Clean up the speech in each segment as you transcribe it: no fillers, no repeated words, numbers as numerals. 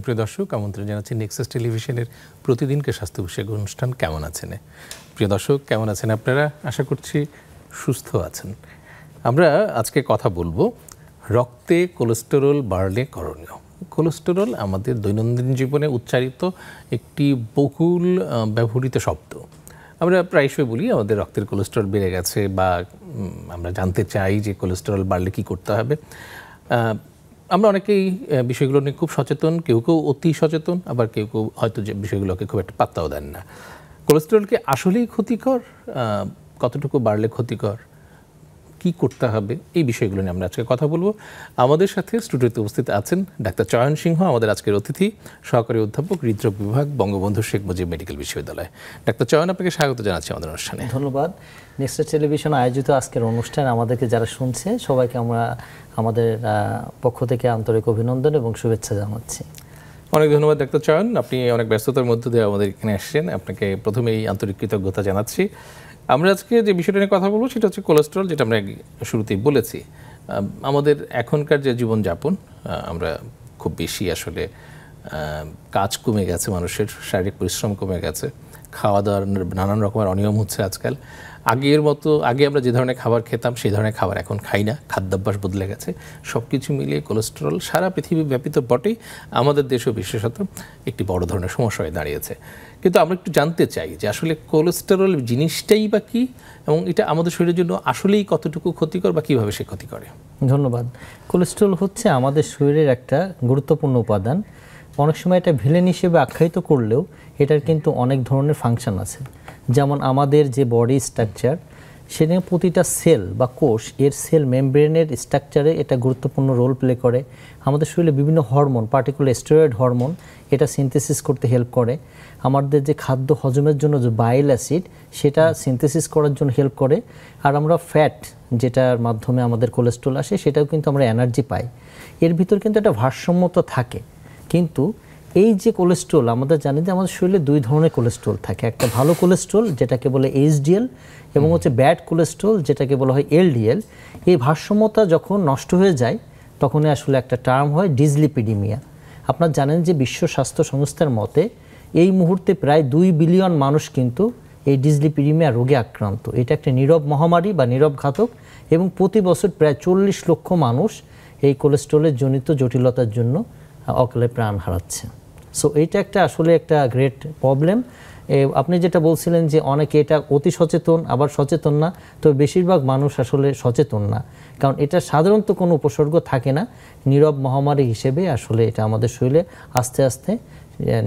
সুপ্রিয় দর্শক, আমন্ত্রণ জানাচ্ছি নেক্সাস টেলিভিশনের প্রতিদিনকে স্বাস্থ্য বিষয়ক অনুষ্ঠান কেমন আছেন। প্রিয় দর্শক, কেমন আছেন আপনারা? আশা করছি সুস্থ আছেন। আমরা আজকে কথা বলবো রক্তে কোলেস্টেরল বাড়লে করণীয়। কোলেস্টেরল আমাদের দৈনন্দিন জীবনে উচ্চারিত একটি বহুল ব্যবহৃত শব্দ। আমরা প্রায়শই বলি আমাদের রক্তের কোলেস্টেরল বেড়ে গেছে, বা আমরা জানতে চাই যে কোলেস্টেরল বাড়লে কী করতে হবে। আমরা অনেকেই বিষয়গুলো নিয়ে খুব সচেতন, কেউ কেউ অতি সচেতন, আবার কেউ কেউ হয়তো যে বিষয়গুলোকে খুব একটা পাত্তাও দেন না। কোলেস্টেরল কি আসলেই ক্ষতিকর? কতটুকু বাড়লে ক্ষতিকর? কি করতে হবে? এই বিষয়গুলো নিয়ে আমরা আজকে কথা বলবো। আমাদের সাথে স্টুডিওতে উপস্থিত আছেন ডাক্তার চয়ন সিংহ, আমাদের আজকের অতিথি, সহকারী অধ্যাপক, হৃদরোগ বিভাগ, বঙ্গবন্ধু শেখ মুজিব মেডিকেল বিশ্ববিদ্যালয়। ডাক্তার চয়ন, আপনাকে স্বাগত জানাচ্ছি আমাদের অনুষ্ঠানে। ধন্যবাদ। নেক্সাস টেলিভিশন আয়োজিত আজকের অনুষ্ঠান আমাদেরকে যারা শুনছে সবাইকে আমরা আমাদের পক্ষ থেকে আন্তরিক অভিনন্দন এবং শুভেচ্ছা জানাচ্ছি। অনেক ধন্যবাদ ডাক্তার চয়ন, আপনি অনেক ব্যস্ততার মধ্যে দিয়ে আমাদের এখানে আসছেন। আপনাকে প্রথমেই আন্তরিক কৃতজ্ঞতা জানাচ্ছি। আমরা আজকে যে বিষয়টা নিয়ে কথা বলবো সেটা হচ্ছে কোলেস্টেরল, যেটা আমরা শুরুতেই বলেছি। আমাদের এখনকার যে জীবনযাপন, আমরা খুব বেশি আসলে কাজ কমে গেছে, মানুষের শারীরিক পরিশ্রম কমে গেছে, খাওয়া দাওয়ার নানান রকমের অনিয়ম হচ্ছে আজকাল। আগের মতো আগে আমরা যে ধরনের খাবার খেতাম সেই ধরনের খাবার এখন খাই না, খাদ্যাভ্যাস বদলে গেছে। সব কিছু মিলিয়ে কোলেস্টেরল সারা পৃথিবী ব্যাপিত বটেই, আমাদের দেশেও বিশেষত একটি বড় ধরনের সমস্যা হয়ে দাঁড়িয়েছে। কিন্তু আমরা একটু জানতে চাই যে আসলে কোলেস্টেরল জিনিসটাই বা কী, এবং এটা আমাদের শরীরের জন্য আসলেই কতটুকু ক্ষতিকর বা কীভাবে সে ক্ষতি করে। ধন্যবাদ। কোলেস্টেরল হচ্ছে আমাদের শরীরের একটা গুরুত্বপূর্ণ উপাদান। অনেক সময় এটা ভিলেন হিসেবে আখ্যায়িত করলেও এটার কিন্তু অনেক ধরনের ফাংশন আছে। যেমন আমাদের যে বডি স্ট্রাকচার, সেখানে প্রতিটা সেল বা কোষ, এর সেল মেমব্রেনের স্ট্রাকচারে এটা গুরুত্বপূর্ণ রোল প্লে করে। আমাদের শরীরে বিভিন্ন হরমোন, পার্টিকুলার স্টেরয়েড হরমোন, এটা সিনথেসিস করতে হেল্প করে। আমাদের যে খাদ্য হজমের জন্য যে বাইল অ্যাসিড, সেটা সিনথেসিস করার জন্য হেল্প করে। আর আমরা ফ্যাট, যেটার মাধ্যমে আমাদের কোলেস্ট্রল আসে, সেটাও কিন্তু আমরা এনার্জি পাই। এর ভিতর কিন্তু একটা ভারসাম্যতা থাকে। কিন্তু এই যে কোলেস্ট্রল, আমাদের জানি যে আমাদের শরীরে দুই ধরনের কোলেস্ট্রল থাকে। একটা ভালো কোলেস্ট্রল, যেটাকে বলে এইচডিএল, এবং হচ্ছে ব্যাড কোলেস্ট্রল, যেটাকে বলা হয় এলডিএল। এই ভারসাম্যতা যখন নষ্ট হয়ে যায়, তখনই আসলে একটা টার্ম হয় ডিসলিপিডিমিয়া। আপনারা জানেন যে বিশ্ব স্বাস্থ্য সংস্থার মতে এই মুহূর্তে প্রায় 2 বিলিয়ন মানুষ কিন্তু এই ডিসলিপিডিমিয়া রোগে আক্রান্ত। এটা একটা নীরব মহামারী বা নীরব ঘাতক, এবং প্রতি বছর প্রায় 40 লক্ষ মানুষ এই কোলেস্ট্রলের জনিত জটিলতার জন্য অকালে প্রাণ হারাচ্ছে। সো এইটা একটা আসলে একটা গ্রেট প্রবলেম। আপনি যেটা বলছিলেন যে অনেকে এটা অতি সচেতন, আবার সচেতন না, তো বেশিরভাগ মানুষ আসলে সচেতন না, কারণ এটা সাধারণত কোনো উপসর্গ থাকে না। নীরব মহামারী হিসেবে আসলে এটা আমাদের শরীরে আস্তে আস্তে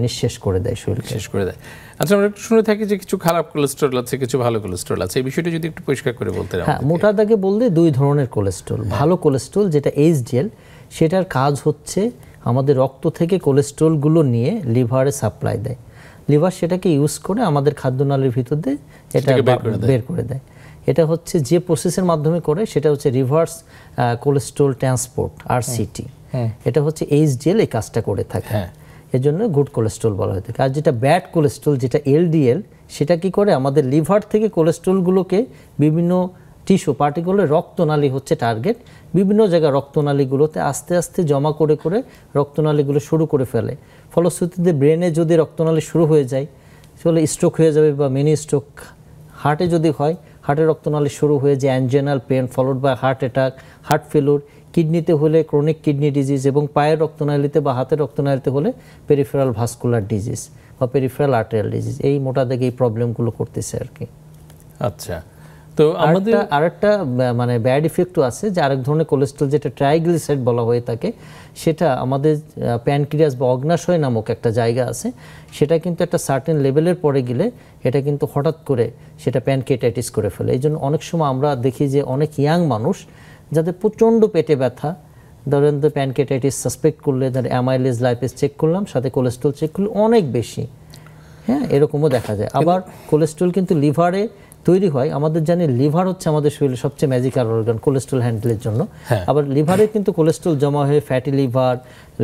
নিঃশেষ করে দেয়, শরীর শেষ করে দেয়। আচ্ছা, আমরা একটু শুনে থাকি যে কিছু খারাপ কোলেস্টেরল আছে, কিছু ভালো কোলেস্টেরল আছে। এই বিষয়টা যদি একটু পরিষ্কার করে বলতে। হ্যাঁ, মোটা দাগে বললে দুই ধরনের কোলেস্ট্রল। ভালো কোলেস্ট্রল, যেটা এইচডিএল, সেটার কাজ হচ্ছে আমাদের রক্ত থেকে কোলেস্ট্রলগুলো নিয়ে লিভারে সাপ্লাই দেয়। লিভার সেটাকে ইউজ করে আমাদের খাদ্যনালীর ভিতর দিয়ে এটা বের করে দেয়। এটা হচ্ছে যে প্রসেসের মাধ্যমে করে, সেটা হচ্ছে রিভার্স কোলেস্ট্রল ট্রান্সপোর্ট, RCT। এটা হচ্ছে এইচডিএল এই কাজটা করে থাকে, এর জন্য গুড কোলেস্ট্রল বলা হয়ে থাকে। আর যেটা ব্যাড কোলেস্ট্রল, যেটা এলডিএল, সেটা কি করে আমাদের লিভার থেকে কোলেস্ট্রলগুলোকে বিভিন্ন টিস্যু, পার্টিকুলার রক্তনালী হচ্ছে টার্গেট, বিভিন্ন জায়গায় রক্তনালীগুলোতে আস্তে আস্তে জমা করে করে রক্তনালীগুলো শুরু করে ফেলে। ফলশ্রুতিতে ব্রেনে যদি রক্তনালী শুরু হয়ে যায়, তাহলে স্ট্রোক হয়ে যাবে বা মিনি স্ট্রোক। হার্টে যদি হয়, হার্টের রক্তনালী শুরু হয়ে যায় anginal pain followed by heart attack, heart failure. কিডনিতে হলে ক্রনিক কিডনি ডিজিজ, এবং পায়ের রক্তনালীতে বা হাতের রক্তনালীতে হলে পেরিফেরাল ভাস্কুলার ডিজিজ বা পেরিফেরাল আর্টেরিয়াল ডিজিজ। এই মোটা দাগে এই প্রবলেমগুলো করতেছে আর কি। আচ্ছা, তো আমাদের আরেকটা মানে ব্যাড ইফেক্টও আছে, যে আরেক ধরনের কোলেস্ট্রল, যেটা ট্রাইগ্লিসারাইড বলা হয়ে থাকে, সেটা আমাদের প্যানক্রিয়াস বা অগ্নাশয় নামক একটা জায়গা আছে, সেটা কিন্তু একটা সার্টেন লেভেলের পরে গেলে এটা কিন্তু হঠাৎ করে সেটা প্যানক্রিয়াটাইটিস করে ফেলে। এই জন্য অনেক সময় আমরা দেখি যে অনেক ইয়াং মানুষ যাদের প্রচণ্ড পেটে ব্যথা, ধরেন তো প্যানক্রিয়াটাইটিস সাসপেক্ট করলে, ধরেন অ্যামাইলেজ লাইপেজ চেক করলাম, সাথে কোলেস্ট্রল চেক করলে অনেক বেশি, হ্যাঁ, এরকমও দেখা যায়। আবার কোলেস্ট্রল কিন্তু লিভারে তৈরি হয়। আমাদের জানি লিভার হচ্ছে আমাদের শরীরের সবচেয়ে ম্যাজিক্যাল অর্গান কোলেস্ট্রল হ্যান্ডেলের জন্য। আবার লিভারে কিন্তু কোলেস্ট্রল জমা হয়ে ফ্যাটি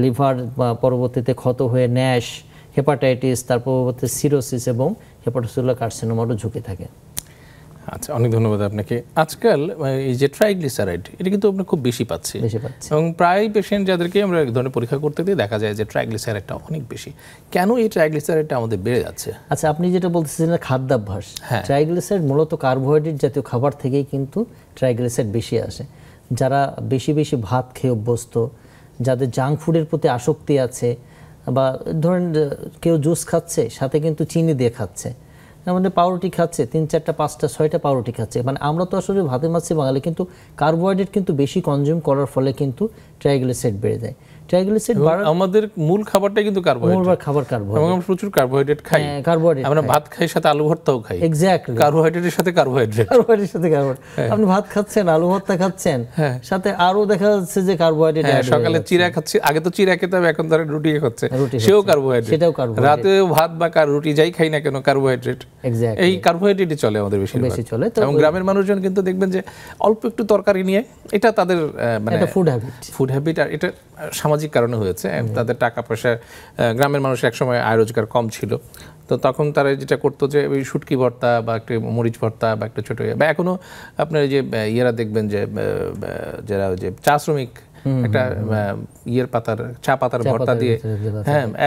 লিভার পরবর্তীতে ক্ষত হয়ে ন্যাশ, হেপাটাইটিস, তার পরবর্তীতে সিরোসিস এবং হেপাটোসেলুলার কার্সিনোমারও ঝুঁকি থাকে। আচ্ছা, অনেক ধন্যবাদ আপনাকে। আজকাল এই যে ট্রাইগ্লিসারাইড, এটা কিন্তু আমরা খুব বেশি পাচ্ছি এবং প্রায় পেশেন্ট যাদেরকে আমরা এক ধরনের পরীক্ষা করতে দিই দেখা যায় যে ট্রাইগ্লিসারাইডটা অনেক বেশি। কেন এই ট্রাইগ্লিসারাইডটা আমাদের বেড়ে যাচ্ছে? আচ্ছা, আপনি যেটা বলতেছেন খাদ্যাভ্যাস, ট্রাইগ্লিসারাইড মূলত কার্বোহাইড্রেট জাতীয় খাবার থেকেই কিন্তু ট্রাইগ্লিসারাইড বেশি আসে। যারা বেশি বেশি ভাত খেয়ে অভ্যস্ত, যাদের জাঙ্ক ফুডের প্রতি আসক্তি আছে, বা ধরেন কেউ জুস খাচ্ছে সাথে কিন্তু চিনি দিয়ে খাচ্ছে, আমাদের পাউরুটি খাচ্ছে 3, 4, 5, 6টা পাউরুটি খাচ্ছে, মানে আমরা তো আসলে ভাতে মাছে বাঙালি, কিন্তু কার্বোহাইড্রেট কিন্তু বেশি কনজিউম করার ফলে কিন্তু ট্রাইগ্লিসারাইড বেড়ে যায়। ট্রাইগ্লিসারাইড আমাদের মূল খাবারটাই কিন্তু কার্বোহাইড্রেট, খাবার কার্বোহাইড্রেট, আমরা প্রচুর কার্বোহাইড্রেট খাই। কার্বোহাইড্রেট আমরা ভাত খাই, সাথে আলু ভর্তাও খাই। এক্স্যাক্টলি, কার্বোহাইড্রেটের সাথে কার্বোহাইড্রেট, সাথে কার্বোহাইড্রেট। আপনি ভাত খাচ্ছেন, আলু ভর্তা খাচ্ছেন, সাথে আরো দেখা যাচ্ছে যে কার্বোহাইড্রেট। সকালে চিড়া খাচ্ছি, আগে তো চিড়া খেতাম, এখন ধরেন রুটি খাচ্ছে, সেও কার্বোহাইড্রেট, সেটাও কার্বোহাইড্রেট। রাতে ভাত বা রুটি যাই খাই না কেন কার্বোহাইড্রেট, এই কার্বোহাইড্রেটই চলে আমাদের বেশি চলে। এবং গ্রামের মানুষজন কিন্তু দেখবেন যে অল্প একটু তরকারি নিয়ে, এটা তাদের মানে ফুড হ্যাবিট, আর এটা সামাজিক কারণে হয়েছে। তাদের টাকা পয়সা, গ্রামের মানুষ একসময় আয় রোজগার কম ছিল, তো তখন তারা যেটা করতো যে ওই শুটকি ভর্তা বা একটা মরিচ ভর্তা বা একটা ছোটো, বা এখনও আপনার যে ইয়েরা দেখবেন যে যারা যে চা শ্রমিক একটা চা পাতার ভর্তা দিয়ে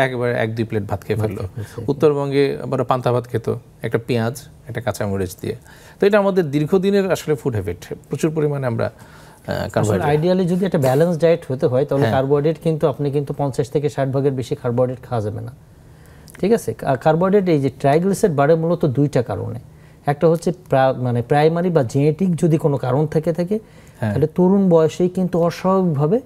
একবারে 1-2 প্লেট ভাত খেয়ে ফেললো। উত্তরবঙ্গে আবার পান্তা ভাত খেত একটা পেঁয়াজ, একটা কাঁচামরিচ দিয়ে। তো এটা আমাদের দীর্ঘদিনের আসলে ফুড হ্যাবিট, প্রচুর পরিমাণে আমরা আইডিয়ালি যদি একটা ব্যালেন্স ডায়েট হতে হয় তাহলে কার্বোহাইড্রেট কিন্তু আপনি কিন্তু 50 থেকে 60 ভাগের বেশি কার্বোহাইড্রেট খাওয়া যাবে না, ঠিক আছে? কার্বোহাইড্রেট এই যে ট্রাইগ্লিসারাইড বাড়ে মূলত 2টা কারণে। একটা হচ্ছে মানে প্রাইমারি বা জেনেটিক যদি কোনো কারণ থেকে থাকে, তাহলে তরুণ বয়সেই কিন্তু অস্বাভাবিকভাবে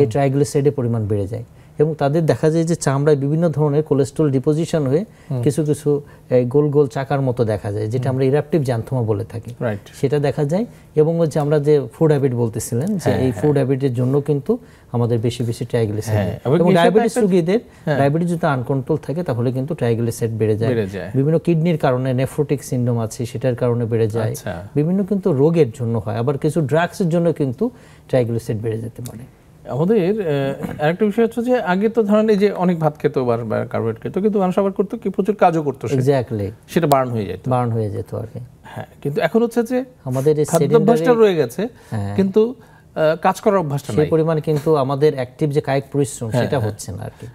এই ট্রাইগ্লিসারাইডের পরিমাণ বেড়ে যায়, এবং তাদের দেখা যায় যে চামড়ায় বিভিন্ন ধরনের কোলেস্ট্রল ডিপোজিশন হয়ে কিছু কিছু গোল গোল চাকার মতো দেখা যায়, যেটা আমরা ইরাপটিভ জ্যান্থোমা বলে থাকি, সেটা দেখা যায়। এবং হচ্ছে আমরা যে ফুড হ্যাবিট বলতেছিলেন, যে এই ফুড হ্যাবিটের জন্য কিন্তু আমাদের বেশি বেশি ট্রাইগ্লিসারাইড, এবং ডায়াবেটিস রোগীদের ডায়াবেটিস যদি আনকন্ট্রোল থাকে তাহলে কিন্তু ট্রাইগ্লিসারাইড বেড়ে যায়। বিভিন্ন কিডনির কারণে, নেফ্রোটিক সিনড্রোম আছে সেটার কারণে বেড়ে যায়, বিভিন্ন কিন্তু রোগের জন্য হয়, আবার কিছু ড্রাগসের জন্য কিন্তু ট্রাইগ্লিসারাইড বেড়ে যেতে পারে। আমাদের আরেকটা বিষয় হচ্ছে যে আগে তো ধরেন এই যে অনেক ভাত খেত বা কার্বোহাইড্রেট খেত, কিন্তু মানুষ আবার করতো কি প্রচুর কাজও করতো, এক্স্যাক্টলি, সেটা বার্ন হয়ে যেত আর কি। হ্যাঁ, কিন্তু এখন হচ্ছে যে আমাদের খাদ্যাভ্যাসটা রয়ে গেছে, কিন্তু কাজ করার অভ্যাসটা নাই, সেই পরিমাণ কিন্তু আমাদের অ্যাক্টিভ যে কায়িক পরিশ্রম সেটা হচ্ছে না আর কি।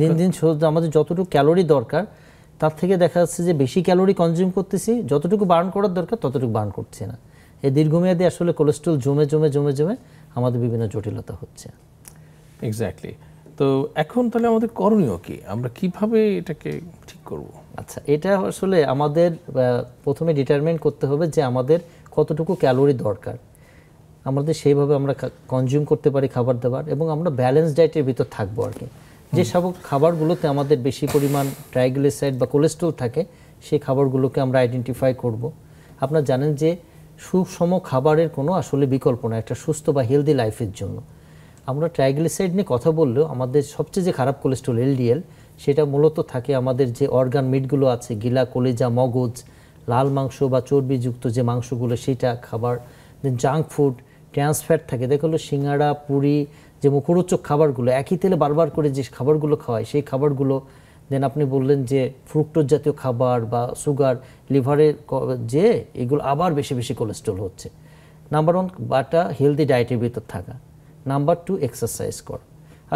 দিন দিন আমাদের যতটুকু ক্যালোরি দরকার তার থেকে দেখা যাচ্ছে যে বেশি ক্যালোরি কনজিউম করতেছি, যতটুকু বার্ন করার দরকার ততটুকু বার্ন করছে না। এই দীর্ঘমেয়াদী আসলে কোলেস্ট্রল জমে জমে জমে জমে আমাদের বিভিন্ন জটিলতা হচ্ছে। এক্স্যাক্টলি। তো এখন তাহলে আমাদের করণীয় কি, আমরা কিভাবে এটাকে ঠিক করব? আচ্ছা, এটা আসলে আমাদের প্রথমে ডিটারমাইন করতে হবে যে আমাদের কতটুকু ক্যালোরি দরকার, আমাদের সেইভাবে আমরা কনজিউম করতে পারি খাবার দাবার, এবং আমরা ব্যালেন্স ডায়েটের ভিতর থাকবো আর কি। যে সব খাবারগুলোতে আমাদের বেশি পরিমাণ ট্রাইগ্লিসারাইড বা কোলেস্ট্রল থাকে সেই খাবারগুলোকে আমরা আইডেন্টিফাই করব। আপনারা জানেন যে সুষম খাবারের কোনো আসলে বিকল্প না একটা সুস্থ বা হেলদি লাইফের জন্য। আমরা ট্রাইগ্লিসারাইড নিয়ে কথা বললেও আমাদের সবচেয়ে যে খারাপ কোলেস্ট্রল এলডিএল, সেটা মূলত থাকে আমাদের যে অর্গান মিটগুলো আছে, গিলা, কলিজা, মগজ, লাল মাংস বা চর্বিযুক্ত যে মাংসগুলো সেটা খাবার, দেন জাঙ্ক ফুড, ট্রান্স ফ্যাট থাকে, দেখলো সিঙ্গাড়া, পুরি, যে মুখরোচক খাবারগুলো একই তেলে বারবার করে যে খাবারগুলো খাওয়ায় সেই খাবারগুলো, দেন আপনি বললেন যে ফ্রুক্টোজ জাতীয় খাবার বা সুগার, লিভারের যে এগুলো আবার বেশি বেশি কোলেস্ট্রল হচ্ছে। নাম্বার 1 বাটা হেলদি ডায়েটের ভিতর থাকা, নাম্বার 2 এক্সারসাইজ করা।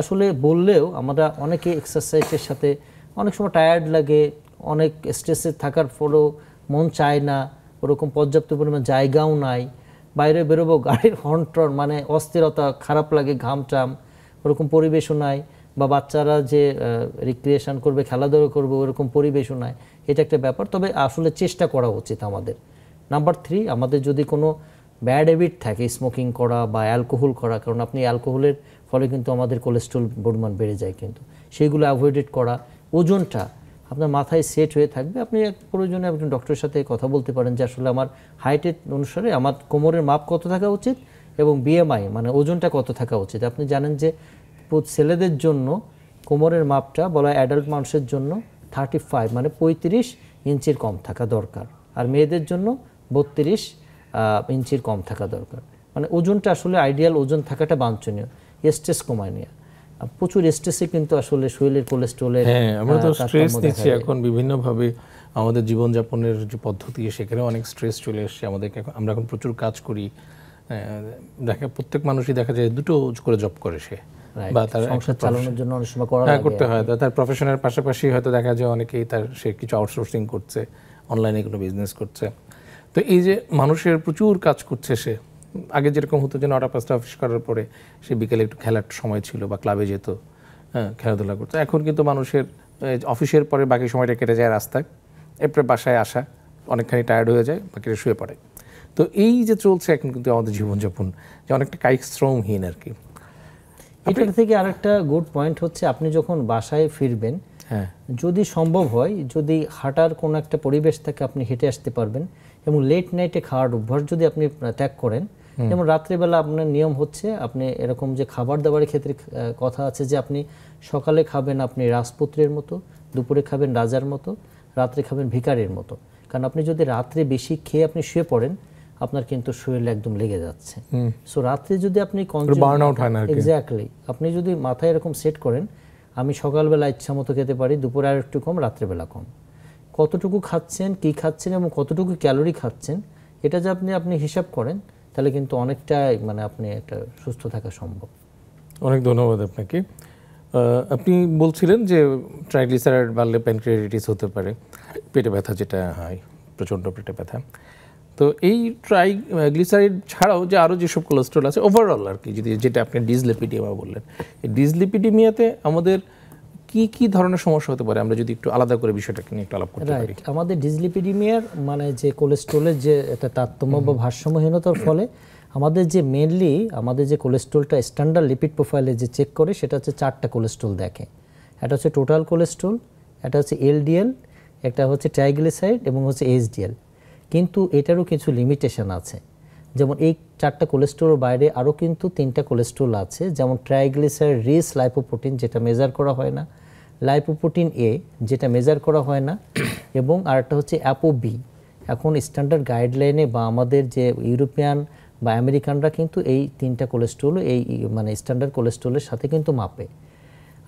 আসলে বললেও আমরা অনেকে এক্সারসাইজের সাথে অনেক সময় টায়ার্ড লাগে, অনেক স্ট্রেসে থাকার পরেও মন চায় না, ওরকম পর্যাপ্ত পরিমাণ জায়গাও নাই, বাইরে বেরোবো গাড়ির হর্ন টর্ন মানে অস্থিরতা, খারাপ লাগে, ঘাম টাম, ওরকম পরিবেশও নাই, বা বাচ্চারা যে রিক্রিয়েশন করবে, খেলাধুলা করবে, ওরকম পরিবেশও নাই, এটা একটা ব্যাপার। তবে আসলে চেষ্টা করা উচিত আমাদের। নাম্বার 3, আমাদের যদি কোনো ব্যাড হ্যাবিট থাকে, স্মোকিং করা বা অ্যালকোহল করা, কারণ আপনি অ্যালকোহলের ফলে কিন্তু আমাদের কোলেস্ট্রল পরিমাণ বেড়ে যায়, কিন্তু সেইগুলো অ্যাভয়েড করা। ওজনটা আপনার মাথায় সেট হয়ে থাকবে, আপনি প্রয়োজনে আপনি ডক্টরের সাথে কথা বলতে পারেন যে আসলে আমার হাইটের অনুসারে আমার কোমরের মাপ কত থাকা উচিত এবং বিএমআই মানে ওজনটা কত থাকা উচিত। আপনি জানেন যে ছেলেদের জন্য কোমরের মাপটা বলা অ্যাডাল্ট মানুষের জন্য 35 মানে 35 ইঞ্চির কম থাকা দরকার, আর মেয়েদের জন্য 32 ইঞ্চির কম থাকা দরকার। মানে ওজনটা আসলে আইডিয়াল ওজন থাকাটা বাঞ্ছনীয়। স্ট্রেস কমায় নেওয়া, প্রচুর স্ট্রেসে কিন্তু আসলে শরীরের কোলেস্ট্রলের, আমরা তো স্ট্রেস নিচ্ছি এখন বিভিন্নভাবে, আমাদের জীবনযাপনের যে পদ্ধতি সেখানেও অনেক স্ট্রেস চলে এসছে আমাদেরকে। আমরা এখন প্রচুর কাজ করি, প্রত্যেক মানুষই দেখা যায় দুটো করে জব করে সে, বা তার সংসার চালানোর জন্য অনেক সময় করতে হয়। তার প্রফেশনের পাশাপাশি হয়তো দেখা যায় অনেকেই সে কিছু আউটসোর্সিং করছে, অনলাইনে কোনো বিজনেস করছে। তো এই যে মানুষের প্রচুর কাজ করছে সে, আগে যেরকম হতো যে 9টা-5টা অফিস করার পরে সে বিকেলে একটু খেলার সময় ছিল বা ক্লাবে যেত, খেলাধুলা করতো। এখন কিন্তু মানুষের অফিসের পরে বাকি সময়টা কেটে যায় রাস্তায়, এরপরে বাসায় আসা, অনেকখানি টায়ার্ড হয়ে যায়, বাকিটা শুয়ে পড়ে। তো এই যে চলছে এখন কিন্তু আমাদের জীবনযাপন, যে অনেকটা কায়িক শ্রমহীন আর কি। এটার থেকে আরেকটা গুড পয়েন্ট হচ্ছে, আপনি যখন বাসায় ফিরবেন, যদি সম্ভব হয়, যদি হাঁটার কোনো একটা পরিবেশ থাকে, আপনি হেঁটে আসতে পারবেন। এবং লেট নাইটে খাওয়ার অভ্যাস যদি আপনি ত্যাগ করেন, যেমন রাত্রেবেলা আপনার নিয়ম হচ্ছে, আপনি এরকম যে খাবার দাবারের ক্ষেত্রে কথা আছে যে আপনি সকালে খাবেন আপনি রাজপুত্রের মতো, দুপুরে খাবেন রাজার মতো, রাত্রে খাবেন ভিখারির মতো। কারণ আপনি যদি রাত্রে বেশি খেয়ে আপনি শুয়ে পড়েন, আপনার কিন্তু শরীরে একদম লেগে যাচ্ছে। সো রাত্রে যদি আপনি এক্স্যাক্টলি আপনি যদি মাথায় এরকম সেট করেন, আমি সকালবেলা ইচ্ছা মতো খেতে পারি, দুপুরে আর একটু কম, রাত্রেবেলা কম, কতটুকু খাচ্ছেন, কি খাচ্ছেন এবং কতটুকু ক্যালোরি খাচ্ছেন, এটা যে আপনি হিসাব করেন, তাহলে কিন্তু অনেকটাই আপনি একটা সুস্থ থাকা সম্ভব। অনেক ধন্যবাদ আপনাকে। আপনি বলছিলেন যে ট্রাইগ্লিসারাইড বাড়লে প্যানক্রিয়াটাইটিস হতে পারে, পেটে ব্যথা যেটা হয়, প্রচণ্ড পেটে ব্যথা। তো এই ট্রাইগ্লিসারাইড ছাড়াও যে আরও যেসব কোলেস্ট্রল আছে ওভারঅল আর কি, যেটা আপনি ডিসলিপিডিমিয়া বললেন, এই ডিসলিপিডিমিয়াতে আমাদের কি কি ধরনের সমস্যা হতে পারে, আমরা যদি একটু আলাদা করে বিষয়টাকে নিয়ে একটু আলাপ করতে পারি। আমাদের ডিসলিপিডিমিয়ার যে কোলেস্ট্রলের যে একটা তারতম্য বা ভারসাম্যহীনতার ফলে আমাদের যে মেনলি আমাদের যে কোলেস্ট্রলটা স্ট্যান্ডার্ড লিপিড প্রোফাইলে যে চেক করে, সেটা হচ্ছে 4টা কোলেস্ট্রল দেখে। এটা হচ্ছে টোটাল কোলেস্ট্রল, এটা হচ্ছে এলডিএল, একটা হচ্ছে ট্রাইগ্লিসারাইড এবং হচ্ছে এইচডিএল। কিন্তু এটারও কিছু লিমিটেশন আছে, যেমন এই 4টা কোলেস্ট্রলের বাইরে আরও কিন্তু 3টা কোলেস্ট্রল আছে, যেমন ট্রাইগ্লিসারাইড রিচ লাইপোপ্রোটিন, যেটা মেজার করা হয় না, লাইপোপ্রোটিন এ, যেটা মেজার করা হয় না, এবং আরেকটা হচ্ছে অ্যাপো-বি। এখন স্ট্যান্ডার্ড গাইডলাইনে বা আমাদের যে ইউরোপিয়ান বা আমেরিকানরা কিন্তু এই 3টা কোলেস্ট্রল এই স্ট্যান্ডার্ড কোলেস্ট্রলের সাথে কিন্তু মাপে।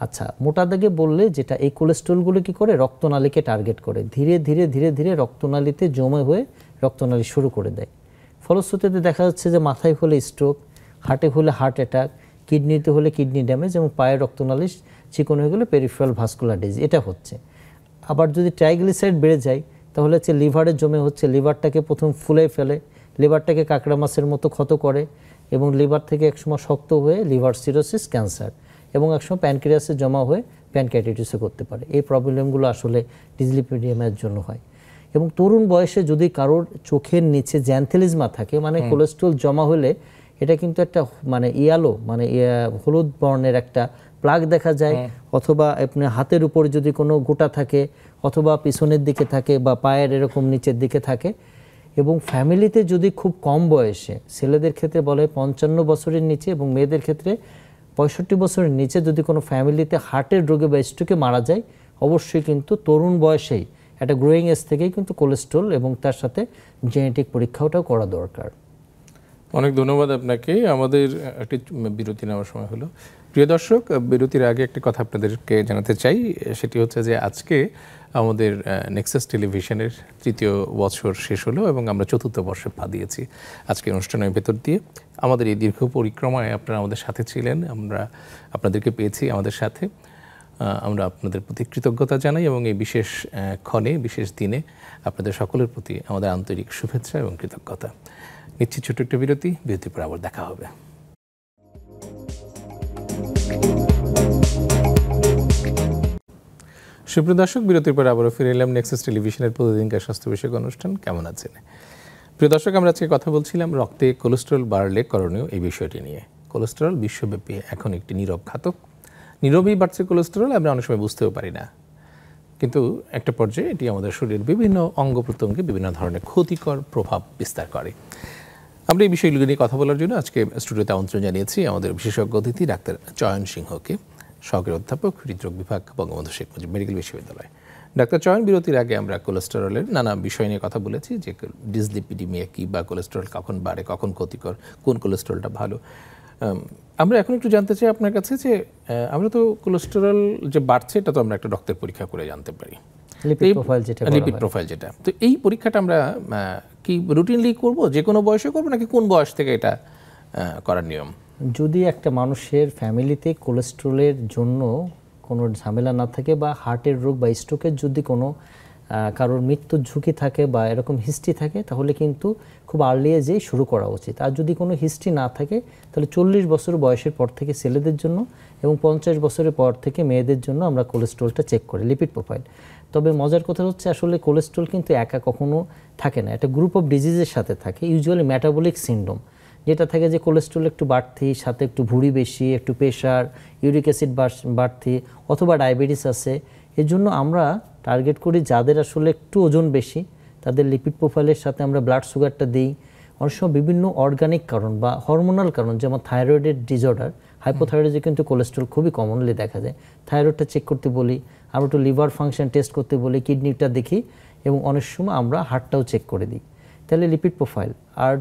আচ্ছা, মোটা দাগে বললে যেটা, এই কোলেস্ট্রলগুলো কি করে, রক্তনালীকে টার্গেট করে, ধীরে ধীরে ধীরে ধীরে রক্তনালীতে জমে হয়ে রক্তনালী শুরু করে দেয়। ফলশ্রুতিতে দেখা যাচ্ছে যে মাথায় হলে স্ট্রোক, হার্টে হলে হার্ট অ্যাটাক, কিডনিতে হলে কিডনি ড্যামেজ, এবং পায়ের রক্তনালী চিকন হয়ে গেলে পেরিফেরাল ভাস্কুলার ডিজিজ, এটা হচ্ছে। আবার যদি ট্রাইগ্লিসারাইড বেড়ে যায়, তাহলে হচ্ছে লিভারে জমে হচ্ছে, লিভারটাকে প্রথম ফুলে ফেলে, লিভারটাকে কাঁকড়া মাছের মতো ক্ষত করে, এবং লিভার থেকে একসময় শক্ত হয়ে লিভার সিরোসিস, ক্যান্সার, এবং একসময় প্যানক্রিয়াসে জমা হয়ে প্যানক্রিয়াটাইটিসও করতে পারে। এই প্রবলেমগুলো আসলে ডিসলিপিডিমিয়ার জন্য হয়। এবং তরুণ বয়সে যদি কারোর চোখের নিচে জ্যান্থেলিজমা থাকে, কোলেস্ট্রল জমা হলে এটা কিন্তু একটা ইয়ালো হলুদ বর্ণের একটা প্লাগ দেখা যায়, অথবা আপনার হাতের উপরে যদি কোনো গোটা থাকে, অথবা পিছনের দিকে থাকে, বা পায়ের এরকম নিচের দিকে থাকে। এবং ফ্যামিলিতে যদি খুব কম বয়সে, ছেলেদের ক্ষেত্রে বলে 55 বছরের নিচে, এবং মেয়েদের ক্ষেত্রে 65 বছরের নিচে যদি কোনো ফ্যামিলিতে হার্টের রোগে বা স্ট্রোকে মারা যায়, অবশ্যই কিন্তু তরুণ বয়সেই একটা গ্রোয়িং এজ থেকেই কিন্তু কোলেস্ট্রল এবং তার সাথে জেনেটিক পরীক্ষাটাও করা দরকার। অনেক ধন্যবাদ আপনাকে। আমাদের একটি বিরতি নেওয়ার সময় হলো। প্রিয় দর্শক, বিরতির আগে একটি কথা আপনাদেরকে জানাতে চাই, সেটি হচ্ছে যে আজকে আমাদের নেক্সাস টেলিভিশনের 3য় বছর শেষ হলো এবং আমরা 4র্থ বর্ষে পা দিয়েছি। আজকে অনুষ্ঠানের ভেতর দিয়ে আমাদের এই দীর্ঘ পরিক্রমায় আপনারা আমাদের সাথে ছিলেন, আমরা আপনাদেরকে পেয়েছি আমাদের সাথে। আমরা আপনাদের প্রতি কৃতজ্ঞতা জানাই এবং এই বিশেষ ক্ষণে, বিশেষ দিনে আপনাদের সকলের প্রতি আমাদের আন্তরিক শুভেচ্ছা এবং কৃতজ্ঞতা। নিচ্ছি ছোট্ট একটা বিরতি, বিরতির পর আবার দেখা হবে। সুপ্রিয় দর্শক, বিরতির পর আবারও ফিরে এলাম নেক্সাস টেলিভিশনের প্রতিদিনকার স্বাস্থ্য বিষয়ক অনুষ্ঠান কেমন আছেন। প্রিয় দর্শক, আমরা আজকে কথা বলছিলাম রক্তে কোলেস্ট্রল বাড়লে করণীয় এই বিষয়টি নিয়ে। কোলেস্টেরল বিশ্বব্যাপী এখন একটি নীরব ঘাতক। নীরবেই বাড়ছে কোলেস্টেরল, আমরা অনেক সময় বুঝতেও পারি না, কিন্তু একটা পর্যায়ে এটি আমাদের শরীরের বিভিন্ন অঙ্গ প্রত্যঙ্গে বিভিন্ন ধরনের ক্ষতিকর প্রভাব বিস্তার করে। আমরা এই বিষয়গুলো নিয়ে কথা বলার জন্য আজকে স্টুডিওতে আমন্ত্রণ জানিয়েছি আমাদের বিশেষজ্ঞ অতিথি ডাক্তার চয়ন সিংহকে, সহকারী অধ্যাপক, হৃদরোগ বিভাগ, বঙ্গবন্ধু শেখ মুজিব মেডিকেল বিশ্ববিদ্যালয়। ডাক্তার চয়ন, বিরতির আগে আমরা কোলেস্টেরলের নানা বিষয় নিয়ে কথা বলেছি, যে ডিসলিপিডিমিয়া কী, বা কোলেস্টেরল কখন বাড়ে, কখন ক্ষতিকর, কোন কোলেস্টেরলটা ভালো। আমরা এখন একটু জানতে চাই আপনার কাছে যে আমরা তো কোলেস্টেরল যে বাড়ছে এটা তো আমরা একটা রক্তের পরীক্ষা করে জানতে পারি, লিপিড প্রোফাইল যেটা লিপিড প্রোফাইল যেটা, তো এই পরীক্ষাটা আমরা কি রুটিনলি করব, যে কোনো বয়সে করব নাকি কোন বয়স থেকে এটা করার নিয়ম? যদি একটা মানুষের ফ্যামিলিতে কোলেস্ট্রলের জন্য কোনো ঝামেলা না থাকে বা হার্টের রোগ বা স্ট্রোকের যদি কোনো কারোর মৃত্যুর ঝুঁকি থাকে বা এরকম হিস্ট্রি থাকে, তাহলে কিন্তু খুব আর্লি এজেই শুরু করা উচিত। আর যদি কোনো হিস্ট্রি না থাকে, তাহলে 40 বছর বয়সের পর থেকে ছেলেদের জন্য এবং 50 বছরের পর থেকে মেয়েদের জন্য আমরা কোলেস্ট্রলটা চেক করি, লিপিড প্রোফাইল। তবে মজার কথা হচ্ছে, আসলে কোলেস্ট্রল কিন্তু একা কখনো থাকে না, একটা গ্রুপ অফ ডিজিজের সাথে থাকে, ইউজুয়ালি মেটাবলিক সিনড্রোম, যেটা থাকে যে কোলেস্ট্রল একটু বাড়তি, সাথে একটু ভুঁড়ি বেশি, একটু প্রেশার, ইউরিক অ্যাসিড বাড়তি, অথবা ডায়াবেটিস আছে। এর জন্য আমরা টার্গেট করি যাদের আসলে একটু ওজন বেশি, তাদের লিপিড প্রোফাইলের সাথে আমরা ব্লাড সুগারটা দিই। অনেক সময় বিভিন্ন অর্গানিক কারণ বা হরমোনাল কারণ, যেমন থাইরয়েডের ডিসঅর্ডার, হাইপোথাইরয়েডে কিন্তু কোলেস্ট্রল খুবই কমনলি দেখা যায়, থাইরয়েডটা চেক করতে বলি, আমরা একটু লিভার ফাংশন টেস্ট করতে বলি, কিডনিটা দেখি, এবং অনেক সময় আমরা হার্টটাও চেক করে দিই। তাহলে লিপিড প্রোফাইল। আর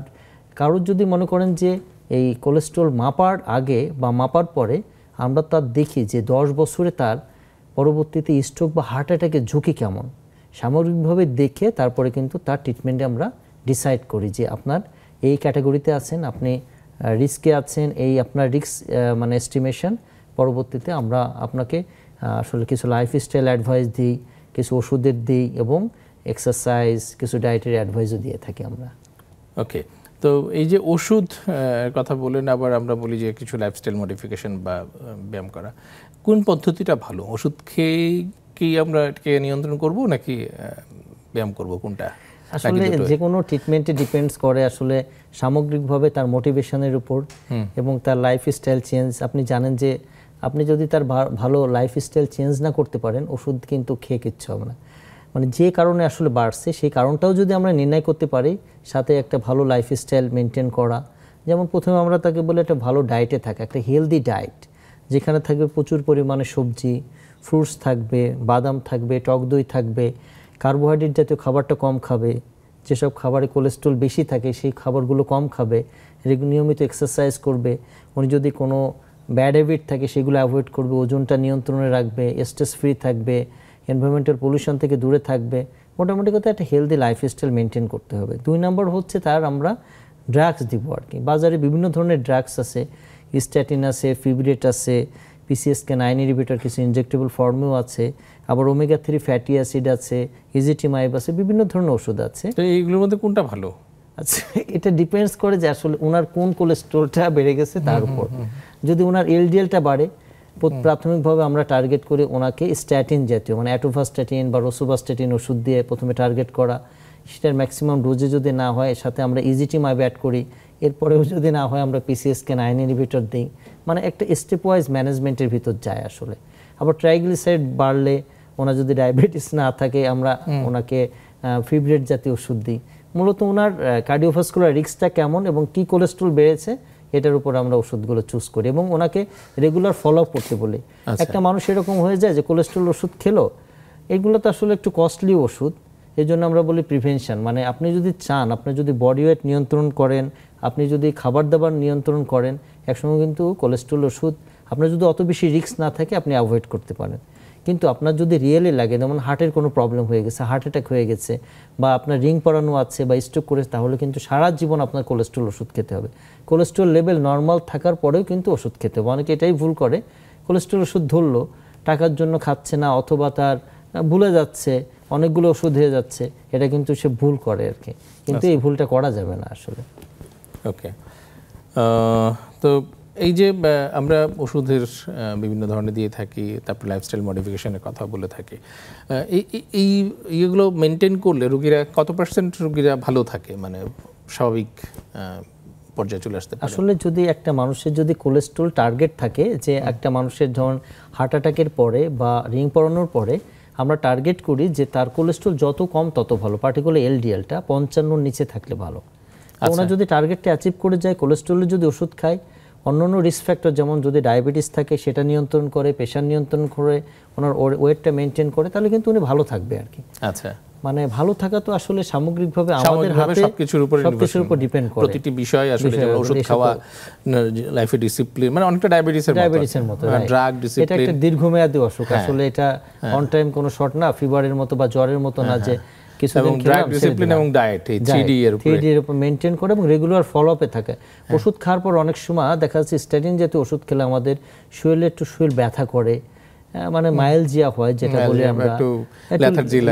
কারোর যদি মনে করেন যে এই কোলেস্ট্রল মাপার আগে বা মাপার পরে আমরা তার দেখি যে 10 বছরে তার পরবর্তীতে স্ট্রোক বা হার্ট অ্যাটাকের ঝুঁকি কেমন, সামগ্রিকভাবে দেখে তারপরে কিন্তু তার ট্রিটমেন্টে আমরা ডিসাইড করি যে আপনার এই ক্যাটাগরিতে আছেন, আপনি রিস্কে আছেন, এই আপনার রিস্ক মানে এস্টিমেশন। পরবর্তীতে আমরা আপনাকে আসলে কিছু লাইফস্টাইল অ্যাডভাইস দিই, কিছু ওষুধের দিই, এবং এক্সারসাইজ, কিছু ডায়েটের অ্যাডভাইসও দিয়ে থাকি আমরা। ওকে, তো এই যে ওষুধ কথা বলেন, আবার আমরা বলি যে কিছু লাইফস্টাইল মডিফিকেশন বা ব্যায়াম করা, কোন পদ্ধতিটা ভালো? ওষুধ খেয়ে কি আমরা এটাকে নিয়ন্ত্রণ করব নাকি ব্যায়াম করব, কোনটা? আসলে যে কোনো ট্রিটমেন্টে ডিপেন্ডস করে আসলে সামগ্রিকভাবে তার মোটিভেশনের উপর এবং তার লাইফস্টাইল চেঞ্জ। আপনি জানেন যে আপনি যদি তার ভালো লাইফস্টাইল চেঞ্জ না করতে পারেন, ওষুধ কিন্তু খেয়ে কিচ্ছু হবে না। মানে যে কারণে আসলে বাড়ছে সেই কারণটাও যদি আমরা নির্ণয় করতে পারি, সাথে একটা ভালো লাইফস্টাইল মেনটেন করা, যেমন প্রথমে আমরা তাকে বলে একটা ভালো ডায়েটে থাকা, একটা হেলদি ডায়েট, যেখানে থাকবে প্রচুর পরিমাণে সবজি, ফ্রুটস থাকবে, বাদাম থাকবে, টক দই থাকবে, কার্বোহাইড্রেট জাতীয় খাবারটা কম খাবে, যেসব খাবারে কোলেস্ট্রল বেশি থাকে সেই খাবারগুলো কম খাবে, নিয়মিত এক্সারসাইজ করবে। উনি যদি কোনো ব্যাড হ্যাবিট থাকে সেগুলো অ্যাভয়েড করবে, ওজনটা নিয়ন্ত্রণে রাখবে, স্ট্রেস ফ্রি থাকবে, এনভায়রনমেন্টাল পলিউশন থেকে দূরে থাকবে। মোটামুটি কথা একটা হেলদি লাইফস্টাইল মেনটেন করতে হবে। 2 নম্বর হচ্ছে তার আমরা ড্রাগস দিব আর কি। বাজারে বিভিন্ন ধরনের ড্রাগস আছে, স্ট্যাটিন আছে, ফিব্রেট আছে, PCSK9 ইনহিবিটর কিছু ইনজেক্টেবল ফর্মেও আছে, আবার ওমেগা 3 ফ্যাটি অ্যাসিড আছে, ইজিটিমাইব আছে, বিভিন্ন ধরনের ওষুধ আছে। তো এইগুলোর মধ্যে কোনটা ভালো? আচ্ছা, এটা ডিপেন্ডস করে যে আসলে ওনার কোন কোলেস্ট্রলটা বেড়ে গেছে তার উপর। যদি ওনার LDLটা বাড়ে, প্রাথমিকভাবে আমরা টার্গেট করি ওনাকে স্ট্যাটিন জাতীয়, মানে অ্যাটোভাস্ট্যাটিন বা রোসুভাস্ট্যাটিন ওষুধ দিয়ে প্রথমে টার্গেট করা। সেটার ম্যাক্সিমাম ডোজে যদি না হয়, সাথে আমরা ইজিটিমাইব অ্যাড করি। এরপরেও যদি না হয়, আমরা PCSK9 ইনহিবিটর দিই। মানে একটা স্টেপ ওয়াইজ ম্যানেজমেন্টের ভিতর যায় আসলে। আবার ট্রাইগ্লিসাইড বাড়লে, ওনার যদি ডায়াবেটিস না থাকে, আমরা ওনাকে ফিব্রেট জাতীয় ওষুধ দিই। মূলত ওনার কার্ডিওভাস্কুলার রিস্কটা কেমন এবং কি কোলেস্ট্রল বেড়েছে এটার উপর আমরা ওষুধগুলো চুজ করি, এবং ওনাকে রেগুলার ফলো আপ করতে বলি। একটা মানুষ এরকম হয়ে যায় যে কোলেস্ট্রল ওষুধ খেলো, এগুলো তো আসলে একটু কস্টলি ওষুধ, এই জন্য আমরা বলি প্রিভেনশন। মানে আপনি যদি চান, আপনি যদি বডি ওয়েট নিয়ন্ত্রণ করেন, আপনি যদি খাবার দাবার নিয়ন্ত্রণ করেন, একসময় কিন্তু কোলেস্ট্রল ওষুধ আপনার যদি অত বেশি রিস্ক না থাকে আপনি অ্যাভয়েড করতে পারেন। কিন্তু আপনার যদি রিয়েলি লাগে, যেমন হার্টের কোনো প্রবলেম হয়ে গেছে, হার্ট অ্যাটাক হয়ে গেছে, বা আপনার রিং পরানো আছে বা স্ট্রোক করেছে, তাহলে কিন্তু সারা জীবন আপনার কোলেস্ট্রল ওষুধ খেতে হবে। কোলেস্ট্রল লেভেল নর্মাল থাকার পরেও কিন্তু ওষুধ খেতে হবে। অনেকে এটাই ভুল করে, কোলেস্ট্রল ওষুধ ধরলো, টাকার জন্য খাচ্ছে না, অথবা তার ভুলে যাচ্ছে, অনেকগুলো ওষুধ হয়ে যাচ্ছে, এটা কিন্তু সে ভুল করে আর কি। কিন্তু এই ভুলটা করা যাবে না আসলে। ওকে, তো এই যে আমরা ওষুধের বিভিন্ন ধরনের দিয়ে থাকি, তারপর লাইফস্টাইল মডিফিকেশনের কথা বলে থাকি, এইগুলো মেনটেন করলে রোগীরা কত % রোগীরা ভালো থাকে, মানে স্বাভাবিক পর্যায়ে চলে আসতে পারে? আসলে যদি একটা মানুষের যদি কোলেস্ট্রল টার্গেট থাকে, যে একটা মানুষের ধরুন হার্ট অ্যাটাকের পরে বা রিং পরানোর পরে আমরা টার্গেট করি যে তার কোলেস্ট্রল যত কম তত ভালো, পার্টিকুলার LDLটা 55 নিচে থাকলে ভালো। ওনার যদি টার্গেটটা অ্যাচিভ করে যায়, কোলেস্ট্রলের যদি ওষুধ খায়, অন্যান্য রিস্ক ফ্যাক্টর যেমন যদি ডায়াবেটিস থাকে সেটা নিয়ন্ত্রণ করে, প্রেশার নিয়ন্ত্রণ করে, ওনার ওয়েটটা মেনটেন করে, তাহলে কিন্তু উনি ভালো থাকবে আর কি। আচ্ছা, মানে ভালো থাকা তো আসলে সামগ্রিকভাবে আমাদের সামগ্রিকভাবে হাতে সবকিছুর উপর ডিপেন্ড করে। প্রতিটি বিষয় আসলে যেমন ওষুধ খাওয়া, লাইফে ডিসিপ্লিন, মানে অনেকটা ডায়াবেটিসের মতো ড্রাগ ডিসিপ্লিন, এটা একটা দীর্ঘমেয়াদী অসুখ আসলে। এটা অন টাইম কোনো শর্ট না, ফিভারের মতো বা জ্বরের মতো না যে কিছুদিন ড্রাগ ডিসিপ্লিন এবং ডায়েট, এই 3D এর উপর মেইনটেইন করে এবং রেগুলার ফলো আপে থাকে। ওষুধ খাওয়ার পর অনেক সময় দেখা যাচ্ছে স্ট্যাটিন জাতীয় ওষুধ খেলে আমাদের শরীরে একটু শরীর ব্যথা করে, মানে মাইলজিয়া হয় যেটা বলি আমরা,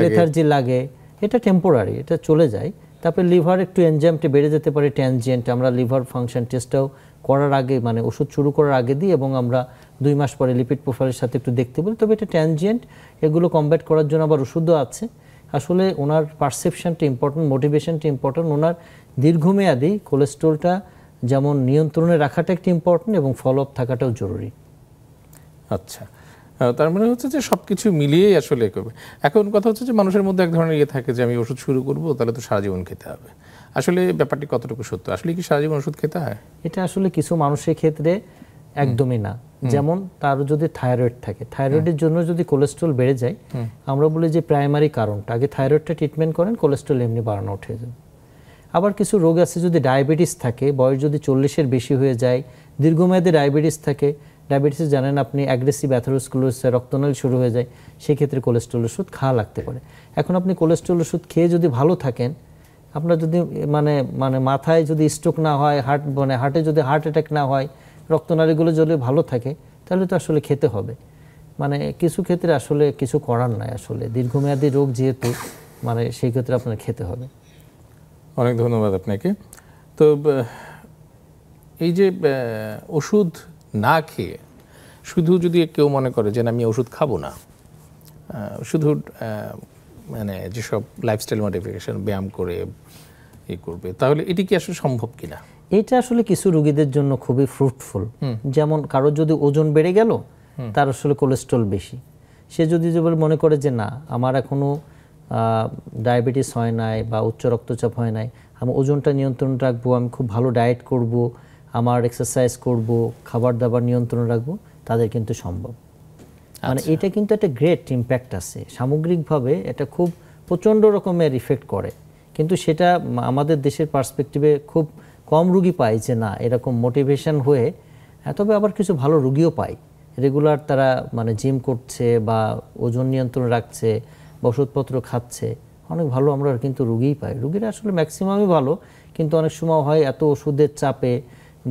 লেথার্জি লাগে, এটা টেম্পোরারি, এটা চলে যায়। তারপরে লিভার একটু এনজাইমটা বেড়ে যেতে পারে, ট্যানজিয়েন্ট। আমরা লিভার ফাংশন টেস্টটাও করার আগে, মানে ওষুধ শুরু করার আগে দিই এবং আমরা 2 মাস পরে লিপিড প্রোফাইলের সাথে একটু দেখতে বলি, তবে এটা ট্যানজিয়েন্ট। এগুলো কমব্যাট করার জন্য আবার ওষুধও আছে। আসলে ওনার পারসেপশনটা ইম্পর্টেন্ট, মোটিভেশনটা ইম্পর্টেন্ট। ওনার দীর্ঘমেয়াদী কোলেস্ট্রলটা যেমন নিয়ন্ত্রণে রাখাটা একটা ইম্পর্টেন্ট এবং ফলো আপ থাকাটাও জরুরি। আচ্ছা, তার মানে হচ্ছে যে সবকিছু মিলিয়েই আসলে করবে। এখন কথা হচ্ছে যে মানুষের মধ্যে এক ধরনের থাকে যে আমি ওষুধ শুরু করব, তাহলে তো সারা জীবন খেতে হবে। আসলে ব্যাপারটি কতটুকু সত্য? আসলে কি সারা জীবন ওষুধ খেতে হয়? এটা আসলে কিছু মানুষের ক্ষেত্রে একদমই না। যেমন তার যদি থাইরয়েড থাকে, থাইরয়েডের জন্য যদি কোলেস্ট্রল বেড়ে যায়, আমরা বলি যে প্রাইমারি কারণটা আগে থাইরয়েডটা ট্রিটমেন্ট করেন, কোলেস্ট্রল এমনি বাড়ানো উঠে যাবে। আবার কিছু রোগ আছে, যদি ডায়াবেটিস থাকে, বয়স যদি 40-এর বেশি হয়ে যায়, দীর্ঘমেয়াদী ডায়াবেটিস থাকে, ডায়াবেটিস জানেন আপনি অ্যাগ্রেসিভ অ্যাথেরোস্ক্লেরোসিস, রক্তনালী শুরু হয়ে যায়, সেক্ষেত্রে কোলেস্ট্রল ওষুধ খাওয়া লাগতে পারে। এখন আপনি কোলেস্ট্রল ওষুধ খেয়ে যদি ভালো থাকেন, আপনার যদি মানে মাথায় যদি স্ট্রোক না হয়, হার্টে যদি হার্ট অ্যাটাক না হয়, রক্তনালীগুলো যদি ভালো থাকে, তাহলে তো আসলে খেতে হবে। মানে কিছু ক্ষেত্রে আসলে কিছু করার নাই, আসলে দীর্ঘমেয়াদী রোগ যেহেতু, মানে সেই ক্ষেত্রে আপনার খেতে হবে। অনেক ধন্যবাদ আপনাকে। তো এই যে ওষুধ না খেয়ে শুধু যদি কেউ মনে করে যে আমি ওষুধ খাবো না, শুধু মানে যেসব লাইফস্টাইল মডিফিকেশন, ব্যায়াম করে করবে, তাহলে এটি কি আসলে সম্ভব কিনা? এটা আসলে কিছু রোগীদের জন্য খুবই ফ্রুটফুল। যেমন কারোর যদি ওজন বেড়ে গেল, তার আসলে কোলেস্ট্রল বেশি, সে যদি মনে করে যে না আমার এখনো ডায়াবেটিস হয় নাই বা উচ্চ রক্তচাপ হয় নাই, আমি ওজনটা নিয়ন্ত্রণ রাখবো, আমি খুব ভালো ডায়েট করব, আমার এক্সারসাইজ করব, খাবার দাবার নিয়ন্ত্রণ রাখবো, তাদের কিন্তু সম্ভব। মানে এটা কিন্তু একটা গ্রেট ইম্প্যাক্ট আছে সামগ্রিকভাবে, এটা খুব প্রচণ্ড রকমের ইফেক্ট করে। কিন্তু সেটা আমাদের দেশের পার্সপেক্টিভে খুব কম রুগী পায় যে না এরকম মোটিভেশন হয়ে, তবে আবার কিছু ভালো রুগীও পায়, রেগুলার তারা মানে জিম করছে বা ওজন নিয়ন্ত্রণ রাখছে বা ওষুধপত্র খাচ্ছে, অনেক ভালো আমরা কিন্তু রুগীই পাই। রুগীরা আসলে ম্যাক্সিমামই ভালো, কিন্তু অনেক সময় হয় এত ওষুধের চাপে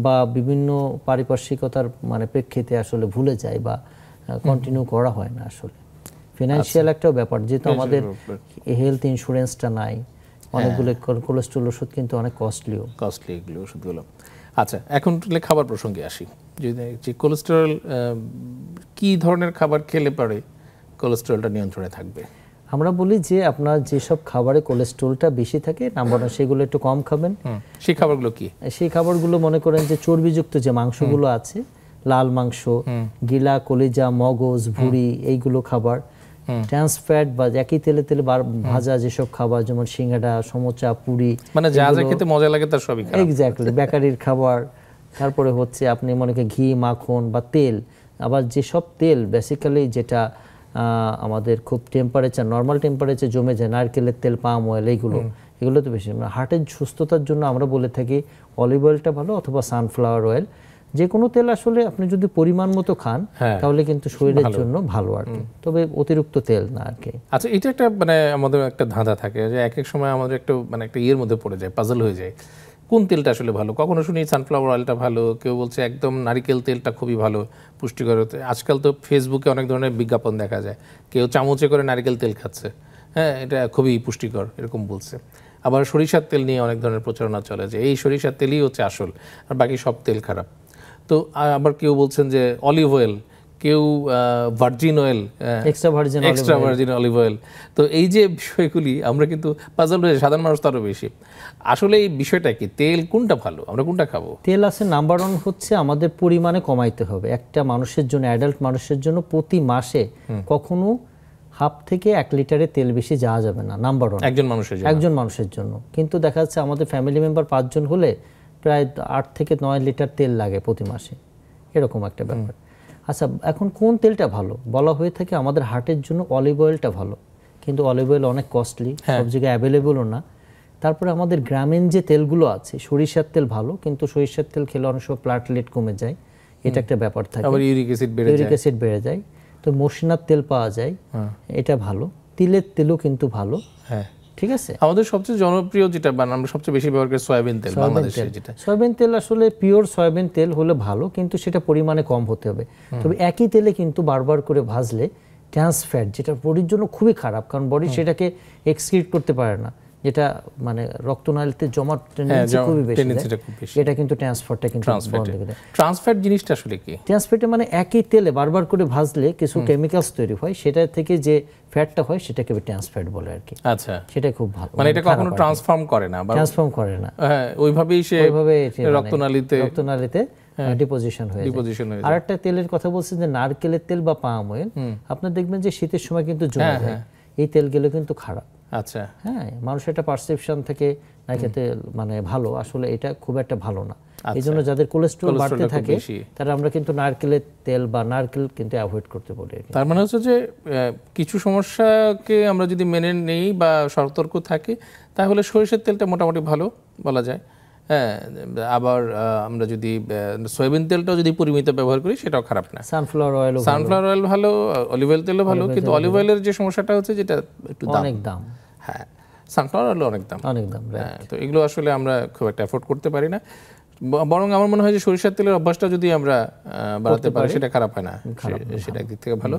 বা বিভিন্ন পারিপার্শ্বিকতার মানে প্রেক্ষিতে আসলে ভুলে যায় বা কন্টিনিউ করা হয় না। আসলে ফিনান্সিয়াল একটাও ব্যাপার, যেহেতু আমাদের হেলথ ইন্স্যুরেন্সটা নাই, অনেকগুলো কোলেস্ট্রল ওষুধ কিন্তু অনেক কস্টলি এগুলো ওষুধগুলো। আচ্ছা, এখন খাবার প্রসঙ্গে আসি। যে কোলেস্টেরল কি ধরনের খাবার খেলে পরে কোলেস্টেরলটা নিয়ন্ত্রণে থাকবে? আমরা বলি যে আপনার যেসব খাবারে কোলেস্ট্রলটা বেশি থাকে, নাম্বার 1 সেগুলো একটু কম খাবেন। সেই খাবারগুলো কি? সেই খাবারগুলো মনে করেন যে চর্বিযুক্ত যে মাংসগুলো আছে, লাল মাংস, গিলা, কলিজা, মগজ, ভুঁড়ি, এইগুলো খাবার। ট্রান্স ফ্যাট বা একই তেলে ভাজা যেসব খাবার, যেমন সিঙ্গাড়া, সমোচা, পুরি, মানে যা যা খেতে মজা লাগে তার সবই খারাপ। এক্স্যাক্টলি, বেকারির খাবার। তারপরে হচ্ছে আপনি মনে করেন ঘি, মাখন বা তেল। আবার যেসব তেল বেসিক্যালি যেটা আমাদের খুব টেম্পারেচার, নর্মাল টেম্পারেচার জমে যায়, নারকেলের তেল, পাম অয়েল, এগুলো তো বেশি। হার্টের সুস্থতার জন্য আমরা বলে থাকি অলিভ অয়েলটা ভালো, অথবা সানফ্লাওয়ার অয়েল। যে কোনো তেল আসলে আপনি যদি পরিমাণ মতো খান তাহলে কিন্তু শরীরের জন্য ভালো আর কি, তবে অতিরিক্ত তেল না আর কি। আচ্ছা, এটা একটা মানে আমাদের একটা ধাঁধা থাকে যে এক এক সময় আমাদের একটা মানে একটা ইয়ের মধ্যে পড়ে যায়, পাজল হয়ে যায়, কোন তেলটা আসলে ভালো। কখনো শুনি সানফ্লাওয়ার অয়েলটা ভালো, কেউ বলছে একদম নারিকেল তেলটা খুবই ভালো পুষ্টিকর। আজকাল তো ফেসবুকে অনেক ধরনের বিজ্ঞাপন দেখা যায়, কেউ চামচে করে নারিকেল তেল খাচ্ছে, হ্যাঁ এটা খুবই পুষ্টিকর এরকম বলছে। আবার সরিষার তেল নিয়ে অনেক ধরনের প্রচারণা চলে যে এই সরিষার তেলই হচ্ছে আসল, আর বাকি সব তেল খারাপ। তো আবার কেউ বলছেন যে অলিভ অয়েল, কেউ virgin oil, extra virgin olive oil. তো এই যে বিষয়গুলি আমরা কিন্তু পাজল হয়ে, সাধারণ মানুষ তারও বেশি। আসলে এই বিষয়টা কি, তেল কোনটা ভালো, আমরা কোনটা খাবো? তেল আছে নাম্বার 1 হচ্ছে আমাদের পরিমাণে কমাইতে হবে। একটা মানুষের জন্য, অ্যাডাল্ট মানুষের জন্য প্রতি মাসে কখনো 1/2 থেকে 1 লিটারে তেল বেশি যাওয়া যাবে না, নাম্বার 1 একজন মানুষের জন্য। কিন্তু দেখা যাচ্ছে আমাদের ফ্যামিলি মেম্বার 5 জন হলে প্রায় 8 থেকে 9 লিটার তেল লাগে প্রতি মাসে, এরকম একটা ব্যাপার। আচ্ছা, এখন কোন তেলটা ভালো বলা হয়ে থাকে, আমাদের হার্টের জন্য অলিভ অয়েলটা ভালো, কিন্তু অলিভ অয়েল অনেক কস্টলি, সব জায়গায় অ্যাভেলেবলও না। তারপরে আমাদের গ্রামীণ যে তেলগুলো আছে, সরিষার তেল ভালো, কিন্তু সরিষার তেল খেলে অনেক সময় প্লাটলেট কমে যায়, এটা একটা ব্যাপার থাকে, আবার ইউরিক অ্যাসিড বেড়ে যায়। তো মসিনার তেল পাওয়া যায়, এটা ভালো। তিলের তেলও কিন্তু ভালো, হ্যাঁ ঠিক আছে। আমাদের সবচেয়ে জনপ্রিয় যেটা আমরা সবচেয়ে বেশি ব্যবহার করি সয়াবিন তেল, বাংলাদেশে যেটা সয়াবিন তেল, আসলে পিওর সয়াবিন তেল হলে ভালো, কিন্তু সেটা পরিমাণে কম হতে হবে। তবে একই তেলে কিন্তু বারবার করে ভাজলে ট্রান্স ফ্যাট, যেটা বডির জন্য খুবই খারাপ, কারণ বডি সেটাকে এক্সক্রিট করতে পারে না, যেটা মানে রক্তনালীতে জমার টেন্ডেন্সি খুবই বেশি, এটা কিন্তু ট্রান্স ফ্যাটটা কিন্তু বন্ধ করে দেয়। ট্রান্স ফ্যাট জিনিসটা আসলে কি? ট্রান্স ফ্যাটে মানে একই তেলে বারবার করে ভাজলে কিছু কেমিক্যালস তৈরি হয়, সেটা থেকে যে ফ্যাটটা হয় সেটাকে ট্রান্স ফ্যাট বলে আর কি। আচ্ছা, সেটা খুব ভালো, মানে এটা কখনো ট্রান্সফর্ম করে না, হ্যাঁ ওইভাবেই সে রক্তনালীতে ডিপোজিশন হয়ে যায়। আর একটা তেলের কথা বলছেন যে নারকেলের তেল বা পাম অয়েল, আপনারা দেখবেন যে শীতের সময় কিন্তু জমে যায়, এই তেলগুলো কিন্তু খারাপ। আচ্ছা, হ্যাঁ, মানুষের একটা পারসেপশন থেকে নারকেল তেল মানে ভালো, আসলে এটা খুব একটা ভালো না। এই জন্য যাদের কোলেস্ট্রল বাড়তে থাকে তারা আমরা কিন্তু নারকেলের তেল বা নারকেল কিন্তু অ্যাভয়েড করতে বলি। তার মানে হচ্ছে যে কিছু সমস্যাকে আমরা যদি মেনে নেই বা সতর্ক থাকি তাহলে সরিষার তেলটা মোটামুটি ভালো বলা যায়। হ্যাঁ, আবার আমরা যদি সয়াবিন তেলটাও যদি পরিমিত ব্যবহার করি সেটাও খারাপ না। সানফ্লাওয়ার অয়েল ভালো, অলিভ অয়েল তেলও ভালো, কিন্তু অলিভ অয়েলের যে সমস্যাটা হচ্ছে যেটা একটু অনেক দাম। হ্যাঁ, সানফ্লাওয়ার অয়েল অনেক দাম। হ্যাঁ, তো এগুলো আসলে আমরা খুব একটা অ্যাফোর্ড করতে পারি না। বরং আমার মনে হয় যে সরিষার তেলের অভ্যাসটা যদি আমরা বাড়াতে পারি সেটা খারাপ হয় না, সেটা একদিক থেকে ভালো।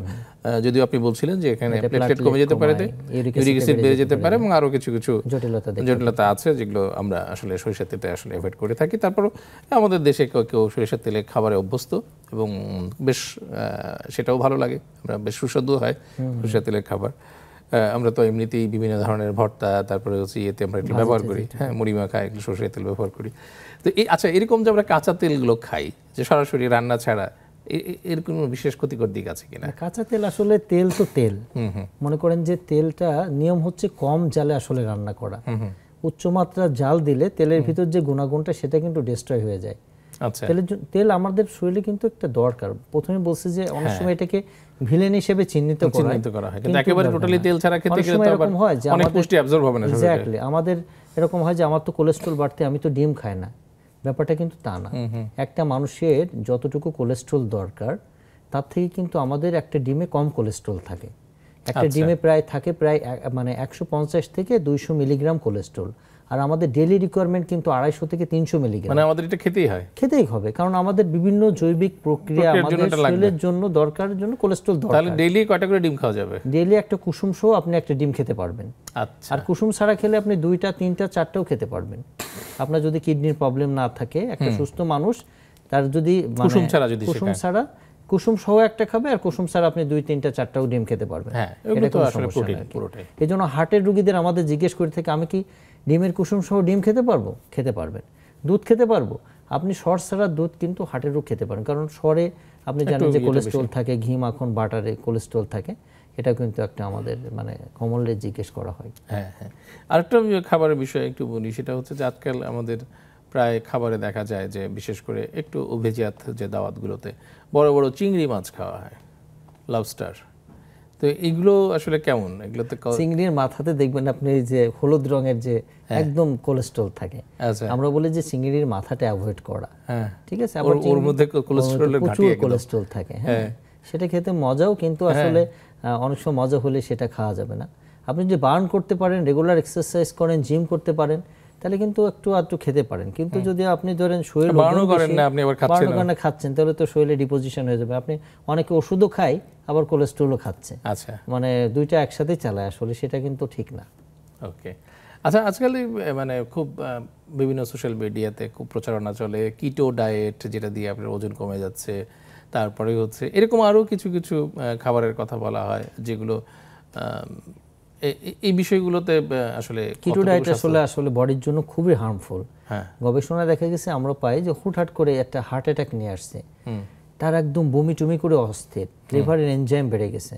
যদিও আপনি বলছিলেন যে এখানে প্লেটলেট কমে যেতে পারে, ইউরিক অ্যাসিড বেড়ে যেতে পারে, এবং আরো কিছু কিছু জটিলতা আছে যেগুলো আমরা আসলে সরিষার তেলটা আসলে অ্যাভয়েড করে থাকি। তারপর আমাদের দেশে কেউ সরিষার তেলে খাবারে অভ্যস্ত এবং বেশ সেটাও ভালো লাগে, আমরা বেশ সুস্বাদু হয় সরিষার তেলের খাবার। আমরা তো এমনিতেই বিভিন্ন ধরনের ভর্তা, তারপরে হচ্ছে ইয়েতে আমরা এটি ব্যবহার করি, হ্যাঁ মুড়ি মাখা এগুলো সরষের তেল ব্যবহার করি। তো আচ্ছা, এরকম যে আমরা কাঁচা তেলগুলো খাই যে সরাসরি রান্না ছাড়া, এর কোনো বিশেষ ক্ষতিকর দিক আছে কিনা? কাঁচা তেল আসলে তেল তো তেল, মনে করেন যে তেলটা নিয়ম হচ্ছে কম জালে আসলে রান্না করা। উচ্চমাত্রা জাল দিলে তেলের ভিতর যে গুণাগুণটা সেটা কিন্তু ডিস্ট্রয় হয়ে যায়। আচ্ছা, তেল আমাদের শরীরে কিন্তু একটা দরকার। প্রথমে বলছি যে অনেক সময় এটাকে ভিলেন হিসেবে চিহ্নিত করা হয়, কিন্তু একেবারে টোটালি তেল ছাড়া খেতে গেলে তো আবার অনেক পুষ্টি অ্যাবজর্ব হবে না। এক্স্যাক্টলি, আমাদের এরকম হয় যে আমার তো কোলেস্ট্রল বাড়তে, আমি তো ডিম খাই না, ব্যাপারটা কিন্তু তা না। একটা মানুষের যতটুকু কোলেস্ট্রল দরকার তার থেকে কিন্তু আমাদের একটা ডিমে কম কোলেস্ট্রল থাকে। একটা ডিমে থাকে প্রায় মানে 150 থেকে 200 মিলিগ্রাম কোলেস্ট্রল, আর আমাদের ডেইলি রিকোয়ারমেন্ট কিন্তু 250 থেকে 300 মিলিগ্রাম। মানে আমাদের এটা খেতেই হবে, কারণ আমাদের বিভিন্ন জৈবিক প্রক্রিয়া আমাদের শরীরের জন্য দরকারের জন্য কোলেস্ট্রল দরকার। তাহলে ডেইলি কয়টা করে ডিম খাওয়া যাবে? ডেইলি একটা কুসুম সহ আপনি একটা ডিম খেতে পারবেন। আচ্ছা, আর কুসুম ছাড়া খেলে আপনি 2টা 3টা 4টাও খেতে পারবেন। আপনার যদি কিডনির প্রবলেম না থাকে, একটা সুস্থ মানুষ তার যদি কুসুম সহ একটা খাবে, আর কুসুম ছাড়া আপনি 2, 3টা 4টাও ডিম খেতে পারবেন। এই জন্য হার্টের রোগীদের আমাদের জিজ্ঞেস করে থেকে, আমি কি ডিমের কুসুম সহ ডিম খেতে পারবো? খেতে পারবেন। দুধ খেতে পারবো? আপনি সর ছাড়া দুধ কিন্তু হার্টের রোগ খেতে পারেন, কারণ সরে আপনি জানেন যে কোলেস্ট্রল থাকে, ঘি মাখন বাটারে কোলেস্ট্রল থাকে, এটা কিন্তু একটা আমাদের মানে কমনলি জিজ্ঞেস করা হয়। হ্যাঁ হ্যাঁ, আরেকটা খাবারের বিষয়ে একটু বলি, সেটা হচ্ছে যে আজকাল আমাদের প্রায় খাবারে দেখা যায় যে বিশেষ করে একটু অভিজাত যে দাওয়াতগুলোতে বড় বড় চিংড়ি মাছ খাওয়া হয়, লবস্টার। তো এগুলো আসলে কেমন? এগুলোতে চিংড়ির মাথাতে দেখবেন আপনি যে হলুদ রঙের যে একদম কোলেস্ট্রল থাকে। আমরা বলি যে চিংড়ির মাথাটা অ্যাভয়েড করা, ঠিক আছে, ওর মধ্যে কোলেস্ট্রলের ঘাটতি, কোলেস্ট্রল থাকে। হ্যাঁ, সেটা খেতে মজাও, কিন্তু আসলে অনেক সময় মজা হলে সেটা খাওয়া যাবে না। আপনি যদি বার্ন করতে পারেন, রেগুলার এক্সারসাইজ করেন, জিম করতে পারেন, তাহলে কিন্তু একটু খেতে পারেন। কিন্তু যদি আপনি ধরেন শরীর বার্ন করেন না, আপনি আবার খাচ্ছেন, তাহলে তো শরীরে ডিপোজিশন হয়ে যাবে। আপনি অনেকে ওষুধও খায়, আবার কোলেস্ট্রলও খাচ্ছে। আচ্ছা, মানে দুইটা একসাথে চালায়, আসলে সেটা কিন্তু ঠিক না। ওকে, আচ্ছা, আজকাল মানে খুব বিভিন্ন সোশ্যাল মিডিয়াতে খুব প্রচারণা চলে কিটো ডায়েট, যেটা দিয়ে আপনার ওজন কমে যাচ্ছে। তারপরে হচ্ছে এরকম আরও কিছু কিছু খাবারের কথা বলা হয়, যেগুলো এই বিষয়গুলোতে আসলে কিটো ডায়েট আসলে বডির জন্য খুবই হার্মফুল। গবেষণা দেখা গেছে, আমরা পাই যে হুটহাট করে একটা হার্ট অ্যাটাক নিয়ে আসছে, তার একদম বমি টুমি করে অস্থির, লিভারের এনজাইম বেড়ে গেছে।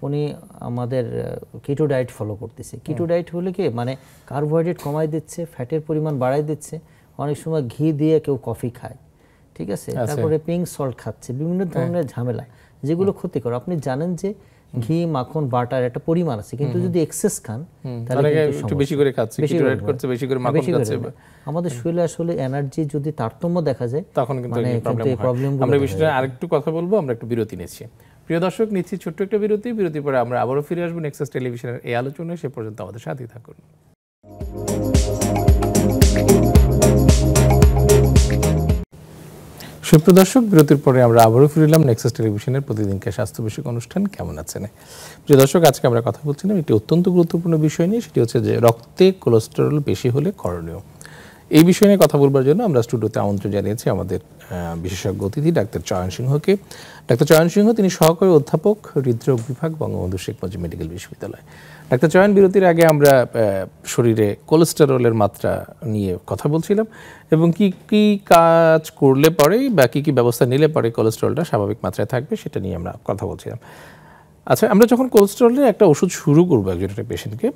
উনি আমাদের কিটো ডায়েট ফলো করতেছে। কিটো ডায়েট হলে কি মানে কার্বোহাইড্রেট কমাই দিচ্ছে, ফ্যাটের পরিমাণ বাড়াই দিচ্ছে, অনেক সময় ঘি দিয়ে কেউ কফি খায়, ঠিক আছে, তারপরে পিঙ্ক সল্ট খাচ্ছে, বিভিন্ন ধরনের ঝামেলা যেগুলো ক্ষতিকর। আপনি জানেন যে ঘি মাখন বাটার একটা পরিমাণ আছে, কিন্তু যদি এক্সেস খান তাহলে একটু বেশি করে খাচ্ছে, বেশি করে মাখন খাচ্ছে, আমাদের শরীরে আসলে এনার্জি যদি তারতম্য দেখা যায় তখন কিন্তু প্রবলেম হয়। আমরা বিষয়টা আরেকটু কথা বলবো, আমরা একটু বিরতি নিচ্ছি। প্রিয় দর্শক, নিচ্ছি ছোট্ট একটা বিরতির পরে আমরা আবারও ফিরে আসবো নেক্সাস টেলিভিশনের এই আলোচনায়। সে পর্যন্ত আমাদের সাথেই থাকুন। সুপ্রিয় দর্শক, বিরতির পরে আমরা আবারও ফিরে এলাম নেক্সাস টেলিভিশনের প্রতিদিনকার স্বাস্থ্য বিষয়ক অনুষ্ঠান কেমন আছেন। প্রিয় দর্শক, আজকে আমরা কথা বলছিলাম একটি অত্যন্ত গুরুত্বপূর্ণ বিষয় নিয়ে, সেটি হচ্ছে যে রক্তে কোলেস্টেরল বেশি হলে করণীয়। এই বিষয় নিয়ে কথা বলবার জন্য আমরা স্টুডিওতে আমন্ত্রণ জানিয়েছি আমাদের বিশেষজ্ঞ অতিথি ডাক্তার চয়ন সিংহকে। ডাক্তার চয়ন সিংহ, তিনি সহকারী অধ্যাপক, হৃদরোগ বিভাগ, বঙ্গবন্ধু শেখ মুজিব মেডিকেল বিশ্ববিদ্যালয়। ডাক্তার চয়ন, বিরতির আগে আমরা শরীরে কোলেস্টেরলের মাত্রা নিয়ে কথা বলছিলাম এবং কি কি কাজ করলে পরে বা কি কি ব্যবস্থা নিলে পরে কোলেস্টেরলটা স্বাভাবিক মাত্রায় থাকবে সেটা নিয়ে আমরা কথা বলছিলাম। আচ্ছা, আমরা যখন কোলেস্টেরলের একটা ওষুধ শুরু করবো একজন একটা পেশেন্টকে,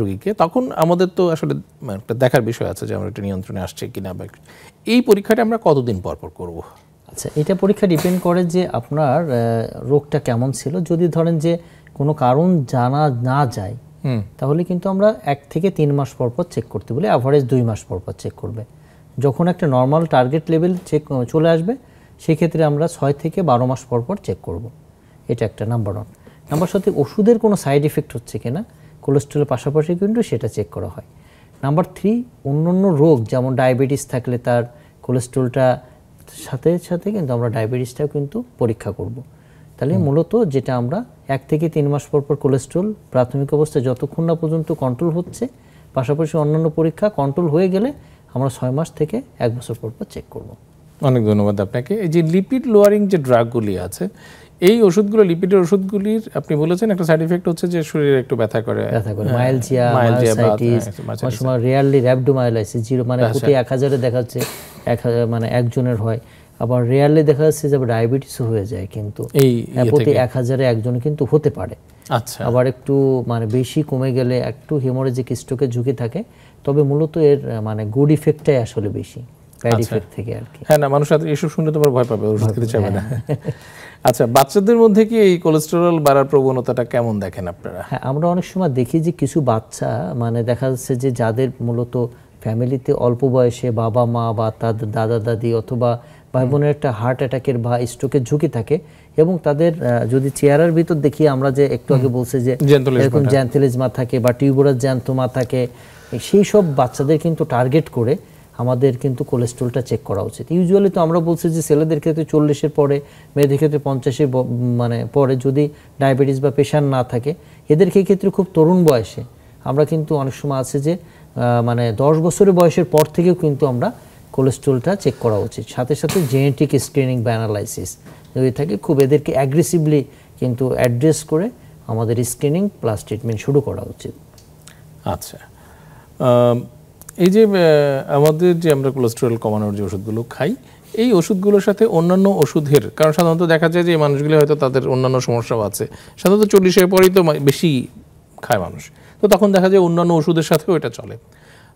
রোগীকে, তখন আমাদের তো আসলে একটা দেখার বিষয় আছে যে আমরা এটা নিয়ন্ত্রণে আসছে কিনা, বা এই পরীক্ষাটা আমরা কতদিন পর পর করব? আচ্ছা, এটা পরীক্ষা ডিপেন্ড করে যে আপনার রোগটা কেমন ছিল। যদি ধরেন যে কোনো কারণ জানা না যায় তাহলে কিন্তু আমরা 1 থেকে 3 মাস পর পর চেক করতে বলি, অ্যাভারেজ 2 মাস পর পর চেক করবে। যখন একটা নর্মাল টার্গেট লেভেল চেক চলে আসবে সেক্ষেত্রে আমরা 6 থেকে 12 মাস পর পর চেক করব। এটা একটা নাম্বার 1। নাম্বার সাথে ওষুধের কোনো সাইড এফেক্ট হচ্ছে কিনা কোলেস্টেরলের পাশাপাশি কিন্তু সেটা চেক করা হয়। নাম্বার 3, অন্যান্য রোগ যেমন ডায়াবেটিস থাকলে তার কোলেস্টেরলটা সাথে সাথে কিন্তু আমরা ডায়াবেটিসটাও কিন্তু পরীক্ষা করব। তাহলে মূলত যেটা আমরা 1 থেকে 3 মাস পর পর কোলেস্টেরল প্রাথমিক অবস্থায় যতক্ষণ না পর্যন্ত কন্ট্রোল হচ্ছে, পাশাপাশি অন্যান্য পরীক্ষা কন্ট্রোল হয়ে গেলে আমরা 6 মাস থেকে 1 বছর পর পর চেক করব। অনেক ধন্যবাদ আপনাকে। এই যে লিপিড লোয়ারিং যে ড্রাগগুলি আছে, এই ওষুধগুলো, লিপিডের ওষুধগুলির আপনি বলেছেন একটা সাইড এফেক্ট হচ্ছে যে শরীরে একটু ব্যথা করে, মাইলজিয়া, মায়োসাইটিস, অনেক সময় রিয়ারলি র্যাবডোমায়োলাইসিস, জিরো মানে প্রতি 1000-এ দেখা যাচ্ছে 1000 মানে একজনের হয়। আবার রিয়ারলি দেখা যাচ্ছে যে ডায়াবেটিসও হয়ে যায়, কিন্তু প্রতি 1000-এ একজন কিন্তু হতে পারে। আচ্ছা, আবার একটু মানে বেশি কমে গেলে একটু হেমোরেজিক স্ট্রোকের ঝুঁকি থাকে, তবে মূলত এর মানে গুড ইফেক্টটাই আসলে বেশি ব্যাড ইফেক্ট থেকে আর কি। হ্যাঁ, না, মানুষ এসব শুনলে তো ভয় পাবে, ওষুধ খেতে চাইবে না। আচ্ছা, বাচ্চাদের মধ্যে কি এই কোলেস্টেরল বাড়ার প্রবণতাটা কেমন দেখেন আপনারা? হ্যাঁ, আমরা অনেক সময় দেখি যে কিছু বাচ্চা মানে দেখা যাচ্ছে যে যাদের মূলত ফ্যামিলিতে অল্প বয়সে বাবা মা বা তাদের দাদা দাদি অথবা ভাই বোনের একটা হার্ট অ্যাটাকের বা স্ট্রোকের ঝুঁকি থাকে, এবং তাদের যদি চেহারার ভিতর দেখি আমরা যে একটু আগে বলছে যে এরকম জ্যান্থেলিজমা থাকে বা টিউবারাস জ্যান্থোমা থাকে, সেই সব বাচ্চাদের কিন্তু টার্গেট করে আমাদের কিন্তু কোলেস্টেরলটা চেক করা উচিত। ইউজুয়ালি তো আমরা বলছি যে ছেলেদের ক্ষেত্রে 40-এর পরে, মেয়েদের ক্ষেত্রে 50-এর মানে পরে যদি ডায়াবেটিস বা প্রেশার না থাকে, এদের ক্ষেত্রে খুব তরুণ বয়সে আমরা কিন্তু অনেক সময় আছে যে মানে 10 বছরের বয়সের পর থেকেও কিন্তু আমরা কোলেস্টেরলটা চেক করা উচিত। সাথে সাথে জেনেটিক স্ক্রিনিং বা অ্যানালাইসিস যদি থাকে, খুব এদেরকে অ্যাগ্রেসিভলি কিন্তু অ্যাড্রেস করে আমাদের স্ক্রিনিং প্লাস ট্রিটমেন্ট শুরু করা উচিত। আচ্ছা, এই যে আমাদের যে আমরা কোলেস্টেরল কমানোর যে ওষুধগুলো খাই, এই ওষুধগুলোর সাথে অন্যান্য ওষুধের, কারণ সাধারণত দেখা যায় যে এই মানুষগুলো হয়তো তাদের অন্যান্য সমস্যাও আছে, সাধারণত 40-এর পরেই তো বেশি খায় মানুষ, তো তখন দেখা যায় অন্যান্য ওষুধের সাথেও এটা চলে।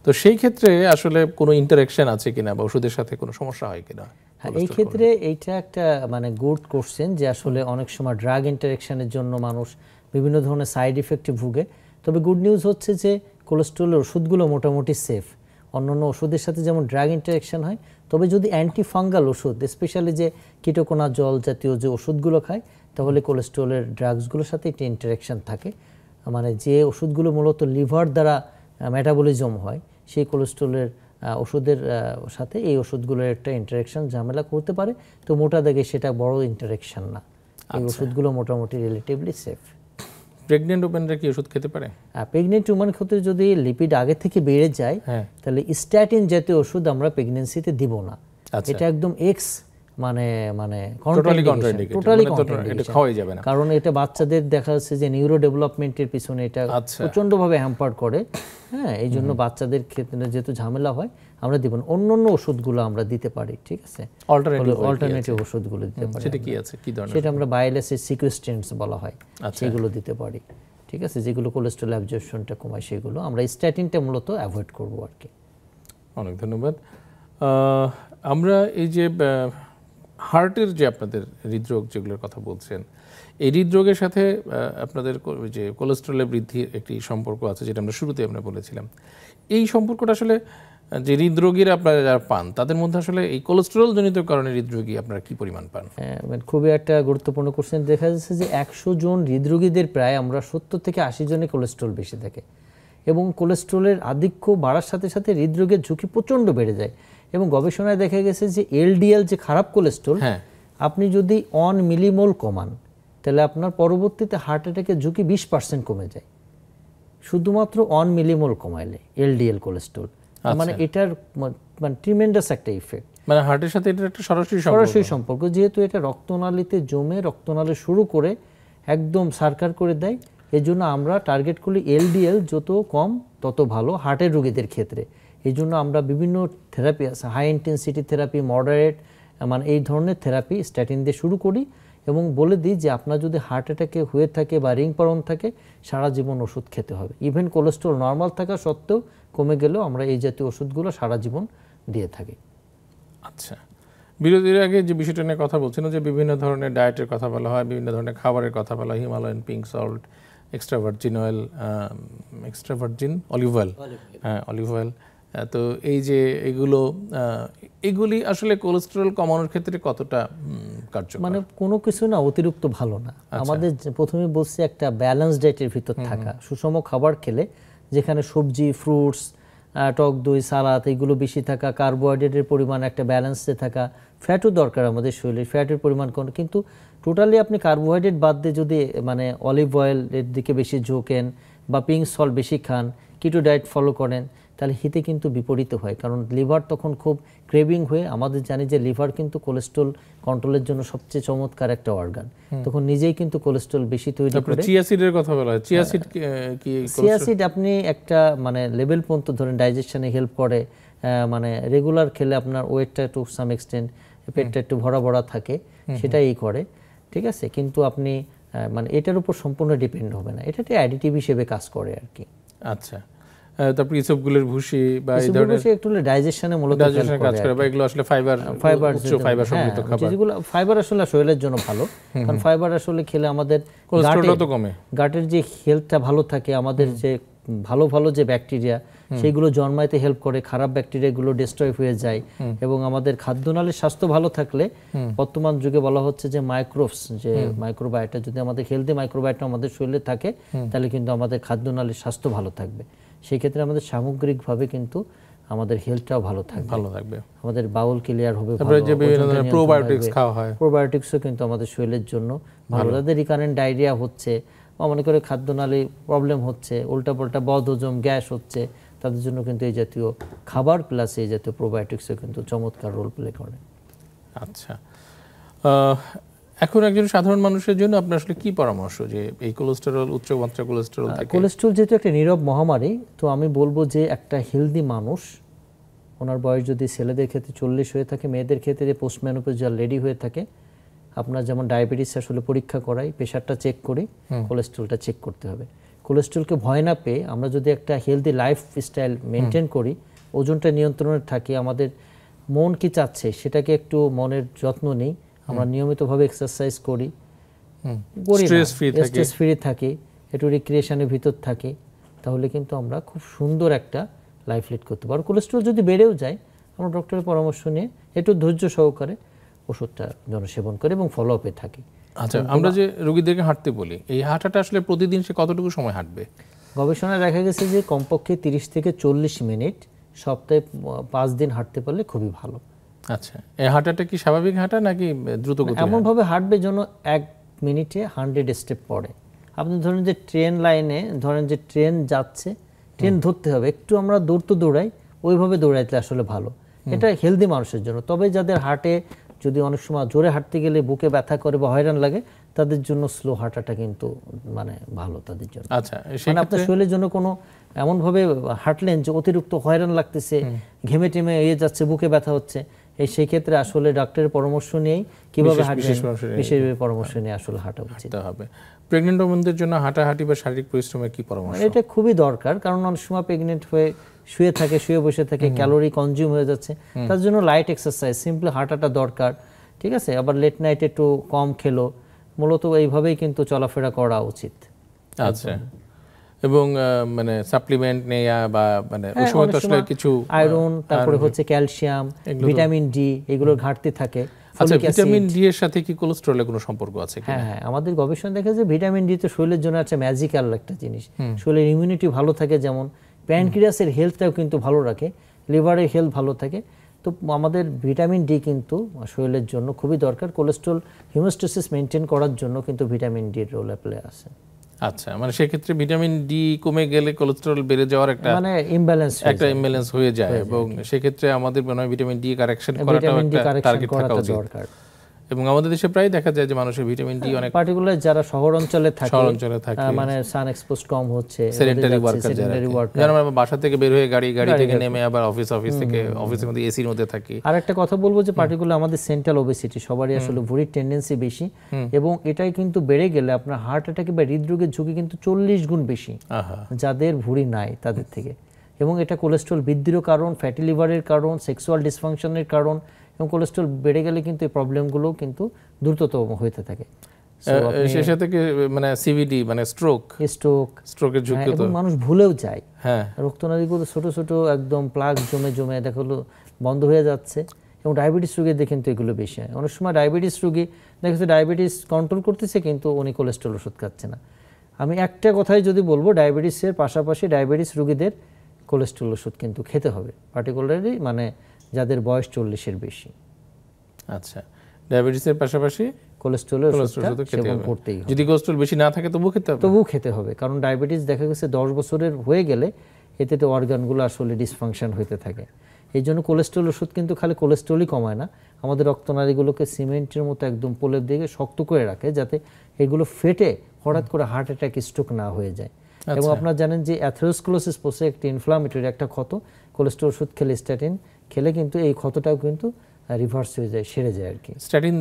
তো সেই ক্ষেত্রে আসলে কোনো ইন্টারাকশন আছে কিনা বা ওষুধের সাথে কোনো সমস্যা হয় কিনা? হ্যাঁ, এই ক্ষেত্রে এইটা একটা মানে গুড কোশ্চেন যে আসলে অনেক সময় ড্রাগ ইন্টারাকশনের জন্য মানুষ বিভিন্ন ধরনের সাইড ইফেক্টে ভুগে। তবে গুড নিউজ হচ্ছে যে কোলেস্টেরলের ওষুধগুলো মোটামুটি সেফ। অন্যান্য ওষুধের সাথে যেমন ড্রাগ ইন্টারাকশন হয়, তবে যদি অ্যান্টিফাঙ্গাল ওষুধ, স্পেশালি যে কিটোকোনা জল জাতীয় যে ওষুধগুলো খায়, তাহলে কোলেস্টেরলের ড্রাগসগুলোর সাথে একটা ইন্টারাকশন থাকে। মানে যে ওষুধগুলো মূলত লিভার দ্বারা মেটাবলিজম হয়, সেই কোলেস্টেরলের ওষুধের সাথে এই ওষুধগুলোর একটা ইন্টারাকশন ঝামেলা করতে পারে। তো মোটা দাগে সেটা বড় ইন্টারাকশন না, এই ওষুধগুলো মোটামুটি রিলেটিভলি সেফ। প্রেগনেন্ট ওমেনরা কি ওষুধ খেতে পারে? প্রেগনেন্ট ওমেন ক্ষেত্রে যদি লিপিড আগে থেকে বেড়ে যায়, তাহলে স্ট্যাটিন জাতীয় ওষুধ আমরা প্রেগনেন্সিতে দিব না। এটা একদম এক্স মানে মানে টোটালি খাওয়াই যাবে না, কারণ এটা বাচ্চাদের দেখা যাচ্ছে যে নিউরো ডেভেলপমেন্টের পিছনে এটা প্রচন্ডভাবে হ্যাম্পার করে। হ্যাঁ, এই জন্য বাচ্চাদের ক্ষেত্রে যেহেতু ঝামেলা হয় আমরা দিব না। অন্যান্য ওষুধগুলো আমরা দিতে পারি, ঠিক আছে, অল্টারনেটিভ ওষুধগুলো দিতে পারি। সেটা কি আছে, কি ধরনের? সেটা আমরা বায়োলাইসিস সিকুয়েস্টেন্টস বলা হয়, সেগুলো দিতে পারি, ঠিক আছে, যেগুলো কোলেস্টেরল অ্যাবজর্পশনটা কমায়। সেগুলো আমরা স্ট্যাটিনটা মূলত অ্যাভয়েড করব আর কি। অনেক ধন্যবাদ। আমরা এই যে হার্টের যে আপনাদের হৃদরোগ যেগুলোর কথা বলছেন, এই হৃদরোগের সাথে আপনাদের যে কোলেস্টেরলের বৃদ্ধির একটি সম্পর্ক আছে, যেটা আমরা শুরুতে আমরা বলেছিলাম। এই সম্পর্কটা আসলে যে হৃদরোগীরা আপনারা যারা পান তাদের মধ্যে আসলে এই কোলেস্টেরল জনিত কারণে হৃদরোগী আপনারা কি পরিমাণ পান? খুবই একটা গুরুত্বপূর্ণ কোশ্চেন। দেখা যাচ্ছে যে 100 জন হৃদরোগীদের প্রায় আমরা 70 থেকে 80 জনে কোলেস্টেরল বেশি থাকে, এবং কোলেস্টেরলের আধিক্য বাড়ার সাথে সাথে হৃদরোগের ঝুঁকি প্রচণ্ড বেড়ে যায়। এবং গবেষণায় দেখা গেছে যে এলডিএল যে খারাপ কোলেস্টেরল, আপনি যদি 1 মিলিমোল কমান তাহলে আপনার পরবর্তীতে হার্ট অ্যাটাকের ঝুঁকি 20% কমে যায়, শুধুমাত্র 1 মিলিমোল কমাইলে এলডিএল কোলেস্টেরল। মানে এটার মানে ট্রিমেন্ডাস একটা ইফেক্ট, মানে হার্টের সাথে এটা একটা সরাসরি সম্পর্ক, যেহেতু এটা রক্তনালীতে জমে রক্তনালী শুরু করে একদম সার্কার করে দেয়। এই জন্য আমরা টার্গেট করি এলডিএল যত কম তত ভালো হার্টের রোগীদের ক্ষেত্রে। এই জন্য আমরা বিভিন্ন থেরাপি আছে, হাই ইন্টেন্সিটি থেরাপি, মডারেট, মানে এই ধরনের থেরাপি স্ট্যাটিন দিয়ে শুরু করি এবং বলে দিই যে আপনার যদি হার্ট অ্যাটাকে হয়ে থাকে বা রিং পরন থাকে সারা জীবন ওষুধ খেতে হবে। ইভেন কোলেস্টেরল নর্মাল থাকা সত্ত্বেও কমে গেলেও আমরা এই জাতীয় ওষুধগুলো সারা জীবন দিয়ে থাকি। আচ্ছা, বিরতির আগে যে বিষয়টা নিয়ে কথা বলছিলাম যে বিভিন্ন ধরনের ডায়েটের কথা বলা হয়, বিভিন্ন ধরনের খাবারের কথা বলা হয়, Himalayan pink salt, extra virgin oil, extra virgin olive oil, হ্যাঁ অলিভ অয়েল। তো এই যে এগুলি আসলে কোলেস্টেরল কমানোর ক্ষেত্রে কতটা কার্যকর? মানে কোনো কিছু না অতিরিক্ত ভালো না। আমাদের প্রথমে বলছি একটা ব্যালেন্স ডায়েটের ভিতর থাকা, সুষম খাবার খেলে যেখানে সবজি, ফ্রুটস, টক দই, সালাদ এগুলো বেশি থাকা, কার্বোহাইড্রেটের পরিমাণ একটা ব্যালেন্সে থাকা, ফ্যাটও দরকার আমাদের শরীরে, ফ্যাটের পরিমাণ কম। কিন্তু টোটালি আপনি কার্বোহাইড্রেট বাদ দিয়ে যদি মানে অলিভ অয়েলের দিকে বেশি ঝোঁকেন বা পিঙ্ক সল্ট বেশি খান, কিটো ডায়েট ফলো করেন, তাহলে হিতে কিন্তু বিপরীত হয়। কারণ লিভার তখন খুব ক্রেভিং হয়ে, আমাদের জানি যে লিভার কিন্তু কোলেস্ট্রল কন্ট্রোলের জন্য সবচেয়ে চমৎকার একটা অর্গান, তখন নিজেই কিন্তু কোলেস্ট্রল বেশি তৈরি করে। চিয়া সিডের কথা বলা হয়, চিয়া সিড কি? চিয়া সিড আপনি একটা মানে লেভেল পর্যন্ত ধরেন ডাইজেশনে হেল্প করে, মানে রেগুলার খেলে আপনার ওয়েটটা টু সাম এক্সটেন্ট, পেটটা একটু ভরা ভরা থাকে, সেটাই করে, ঠিক আছে। কিন্তু আপনি মানে এটার উপর সম্পূর্ণ ডিপেন্ড হবে না, এটা একটা অ্যাডিটিভ হিসেবে কাজ করে আর কি। আচ্ছা, তারপর ইসবগুলের ভুসি বা এই ধরনের একটু ডাইজেশনে মূলত কাজ করে, বা এগুলো আসলে ফাইবার উচ্চ ফাইবার সমৃদ্ধ খাবার, যেগুলো ফাইবার আসলে শরীরের জন্য ভালো। কারণ ফাইবার আসলে খেলে আমাদের কোলেস্টেরল তো কমে, গাটের যে হেলথটা ভালো থাকে, আমাদের যে ভালো ভালো যে ব্যাকটেরিয়া সেগুলো জন্মাইতে হেল্প করে, খারাপ ব্যাকটেরিয়াগুলো ডিস্ট্রয় হয়ে যায়। এবং আমাদের খাদ্যনালীর স্বাস্থ্য ভালো থাকলে, বর্তমান যুগে বলা হচ্ছে যে মাইক্রোবস, যে মাইক্রোবায়োটা যদি আমাদের হেলদি মাইক্রোবায়োটা আমাদের শরীরে থাকে তাহলে কিন্তু আমাদের খাদ্যনালীর স্বাস্থ্য ভালো থাকবে। সেই ক্ষেত্রে আমাদের সামগ্রিকভাবে কিন্তু আমাদের হেলথটাও ভালো থাকবে, আমাদের বাউল ক্লিয়ার হবে, প্রোবায়োটিক্স খাওয়া হয়, প্রোবায়োটিক্সও কিন্তু আমাদের শরীরের জন্য ভালো। যাদের রিকারেন্ট ডায়রিয়া হচ্ছে বা মনে করে খাদ্যনালী প্রবলেম হচ্ছে, উল্টাপাল্টা বদহজম, গ্যাস হচ্ছে, তাদের জন্য কিন্তু এই জাতীয় খাবার প্লাস এই জাতীয় প্রোবায়োটিক্সও কিন্তু চমৎকার রোল প্লে করে। আচ্ছা, এখন একজন সাধারণ মানুষের জন্য আপনার আসলে কি পরামর্শ, যে এই কোলেস্টেরল, উচ্চ মাত্রা কোলেস্টেরল থাকে? কোলেস্টেরল যেহেতু একটা নীরব মহামারী, তো আমি বলবো যে একটা হেলদি মানুষ, ওনার বয়স যদি ছেলেদের ক্ষেত্রে 40 হয়ে থাকে, মেয়েদের ক্ষেত্রে পোস্ট মেনোপজাল রেডি হয়ে থাকে, আপনার যেমন ডায়াবেটিস আসলে পরীক্ষা করাই, প্রেশারটা চেক করি, কোলেস্টেরলটা চেক করতে হবে। কোলেস্টেরলকে ভয় না পেয়ে আমরা যদি একটা হেলদি লাইফ স্টাইল মেনটেন করি, ওজনটা নিয়ন্ত্রণে থাকি, আমাদের মন কি চাচ্ছে সেটাকে একটু মনের যত্ন নিই, আমরা নিয়মিতভাবে এক্সারসাইজ করি, স্ট্রেস ফ্রি থাকি, একটু রিক্রিয়েশনের ভিতর থাকি, তাহলে কিন্তু আমরা খুব সুন্দর একটা লাইফ লিড করতে পারবো। কোলেস্টেরল যদি বেড়েও যায়, আমরা ডক্টরের পরামর্শ নিয়ে একটু ধৈর্য সহকারে ওষুধটা জনসেবন করে এবং ফলো আপে থাকি। আচ্ছা, আমরা যে রোগীদেরকে হাঁটতে বলি, এই হাঁটাটা আসলে প্রতিদিন সে কতটুকু সময় হাঁটবে? গবেষণায় দেখা গেছে যে কমপক্ষে 30 থেকে 40 মিনিট সপ্তাহে 5 দিন হাঁটতে পারলে খুবই ভালো। আচ্ছা, এই হাঁটাটা কি স্বাভাবিক হাঁটা নাকি দ্রুত গতি? এমনভাবে হাঁটবে যেন 1 মিনিটে 100 স্টেপ পড়ে। আপনি ধরেন যে ট্রেন লাইনে, ধরেন যে ট্রেন যাচ্ছে, ট্রেন ধরতে হবে, একটু আমরা দৌড়াই, ওইভাবে দৌড়াইতে আসলে ভালো। এটা হেলদি মানুষের জন্য। তবে যাদের হার্টে যদি অনেক সময় জোরে হাঁটতে গেলে বুকে ব্যথা করে বা হয়রান লাগে, তাদের জন্য স্লো হাঁটাটা কিন্তু মানে ভালো তাদের জন্য। আচ্ছা, মানে আপনার শরীরের জন্য কোনো এমনভাবে হাঁটলেন যে অতিরিক্ত হয়রান লাগতেছে, ঘেমে টেমে যাচ্ছে, বুকে ব্যথা হচ্ছে, সেই ক্ষেত্রে আসলে ডাক্তারের পরামর্শ নিয়েই কিভাবে হাঁটবেন, বিশেষ পরামর্শ নিয়ে আসলে হাঁটা উচিত হবে। প্রেগন্যান্ট ওমেনদের জন্য হাঁটাহাঁটি বা শারীরিক পরিশ্রমের কি পরামর্শ? এটা খুবই দরকার, কারণ অনেক সময় প্রেগনেন্ট হয়ে শুয়ে বসে থাকে, ক্যালোরি কনজিউম হয়ে যাচ্ছে, তার জন্য লাইট এক্সারসাইজ, সিম্পলি হাঁটাটা দরকার। ঠিক আছে, আবার লেট নাইট একটু কম খেলো, মূলত এইভাবেই কিন্তু চলাফেরা করা উচিত। আচ্ছা, এবং মানে সাপ্লিমেন্ট নেয়া বা মানে ওই সময় তো আসলে কিছু আয়রন, তারপরে হচ্ছে ক্যালসিয়াম, ভিটামিন ডি, এগুলোর ঘাটতি থাকে। আচ্ছা, ভিটামিন ডি এর সাথে কি কোলেস্টেরলের কোনো সম্পর্ক আছে কি? হ্যাঁ, আমাদের গবেষণা দেখা যায় ভিটামিন ডি তো শরীরের জন্য একটা ম্যাজিক্যাল একটা জিনিস। শরীরের ইমিউনিটি ভালো থাকে, যেমন প্যানক্রিয়াসের হেলথটাও কিন্তু ভালো রাখে, লিভারের হেলথ ভালো থাকে। তো আমাদের ভিটামিন ডি কিন্তু শরীরের জন্য খুবই দরকার। কোলেস্ট্রল হিমোস্ট্যাসিস মেনটেন করার জন্য কিন্তু ভিটামিন ডির রোল প্লে আছে। আচ্ছা, মানে সেক্ষেত্রে ভিটামিন ডি কমে গেলে কোলেস্টেরল বেড়ে যাওয়ার একটা মানে ইমব্যালেন্স হয়ে যায়, এবং সেক্ষেত্রে আমাদের মনে হয় ভিটামিন ডি কারেকশন করাটাও একটা টার্গেট থাকা উচিত। এবং আমাদের দেশে প্রায় দেখা যায় যে মানুষের ভিটামিন ডি অনেক, পার্টিকুলার যারা শহর অঞ্চলে থাকে মানে সান এক্সপোজ কম হচ্ছে, সেডেন্টারি ওয়ার্কার যারা আমরা বাসা থেকে বের হয়ে গাড়ি থেকে নেমে আবার অফিস থেকে অফিসের মধ্যে এসির মধ্যে থাকি। আর একটা কথা বলবো যে পার্টিকুলার আমাদের সেন্ট্রাল ওবেসিটি, সবারই আসলে ভুঁড়ির টেন্ডেন্সি বেশি, এবং এটাই কিন্তু বেড়ে গেলে আপনার হার্ট অ্যাটাক বা হৃদরোগের ঝুঁকি কিন্তু 40 গুণ বেশি যাদের ভুঁড়ি নাই তাদের থেকে। এবং এটা কোলেস্ট্রল বৃদ্ধিরও কারণ, ফ্যাটি লিভারের কারণ, সেক্সুয়াল ডিসফাংশনের কারণ, এবং কোলেস্ট্রল বেড়ে গেলে কিন্তু এই প্রবলেমগুলো কিন্তু দ্রুততম হতে থাকে। সেই সাথে মানে সিভিডি মানে স্ট্রোকের ঝুঁকি, এবং মানুষ ভুলেও যায়। রক্তনালীগুলো ছোট ছোট একদম প্লাগ জমে দেখলো বন্ধ হয়ে যাচ্ছে, এবং ডায়াবেটিস রোগীদের কিন্তু এগুলো বেশি হয়। অনেক সময় ডায়াবেটিস রোগী দেখেছে ডায়াবেটিস কন্ট্রোল করতেছে কিন্তু উনি কোলেস্ট্রল ওষুধ খাচ্ছে না। আমি একটা কথাই যদি বলবো, ডায়াবেটিসের পাশাপাশি ডায়াবেটিস রোগীদের কোলেস্ট্রল ওষুধ কিন্তু খেতে হবে, পার্টিকুলারলি মানে যাদের বয়স 40-এর বেশি। আচ্ছা, ডায়াবেটিসের পাশাপাশি কোলেস্ট্রলের ওষুধটা সেবন করতেই হবে। যদি কোলেস্ট্রল বেশি না থাকে তবুও খেতে হবে, কারণ ডায়াবেটিস দেখা গেছে 10 বছরের হয়ে গেলে এতে তো অর্গানগুলো আসলে ডিসফাংশন হতে থাকে। এই জন্য কোলেস্ট্রল ওষুধ কিন্তু খালি কোলেস্ট্রলই কমায় না, আমাদের রক্তনালীগুলোকে সিমেন্টের মতো একদম পোলের দিকে শক্ত করে রাখে, যাতে এগুলো ফেটে হঠাৎ করে হার্ট অ্যাটাক, স্ট্রোক না হয়ে যায়। এবং আপনারা জানেন যে অ্যাথেরোস্ক্লেরোসিস পোসে একটা ইনফ্লামেটরি একটা ক্ষত, কোলেস্ট্রল ওষুধ খেলে, স্ট্যাটিন খেলে কিন্তু এই ক্ষতটাও কিন্তু রিভার্স হয়ে যায়, সেরে যায় আর কি। স্ট্যাটিন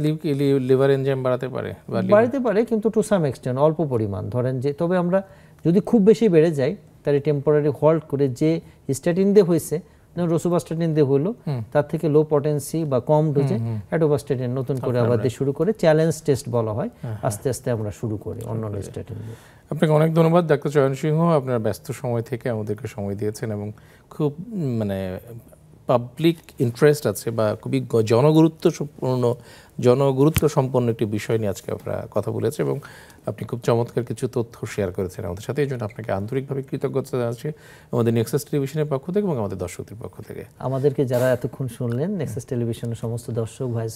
লিভার এনজাইম বাড়াতে পারে কিন্তু টু সাম এক্সটেন্ট, অল্প পরিমাণ ধরেন যে। তবে আমরা যদি খুব বেশি বেড়ে যায় তাহলে টেম্পোরারি হল্ট করে, যে স্ট্যাটিন দিয়ে হয়েছে রোসুভাস্টাটিন দিয়ে হলো, তার থেকে লো পটেন্সি বা কম ডোজে অ্যাটোভাস্টাটিন নতুন করে আবার দিয়ে শুরু করে, চ্যালেঞ্জ টেস্ট বলা হয়, আস্তে আস্তে আমরা শুরু করি অন্য স্ট্যাটিন দিয়ে। আপনাকে অনেক ধন্যবাদ ডাক্তার চয়ন সিংহ, আপনার ব্যস্ত সময় থেকে আমাদেরকে সময় দিয়েছেন, এবং খুব মানে পাবলিক ইন্টারেস্ট আছে বা খুবই জনগুরুত্ব সম্পন্ন একটি বিষয় নিয়ে আজকে আমরা কথা বলেছি, এবং আপনি খুব চমৎকার কিছু তথ্য শেয়ার করেছেন আমাদের সাথে। এই জন্য আপনাকে আন্তরিকভাবে কৃতজ্ঞতা জানাচ্ছি আমাদের নেক্সাস টেলিভিশনের পক্ষ থেকে এবং আমাদের দর্শকদের পক্ষ থেকে। আমাদেরকে যারা এতক্ষণ শুনলেন, নেক্সাস টেলিভিশনের সমস্ত দর্শক ভাই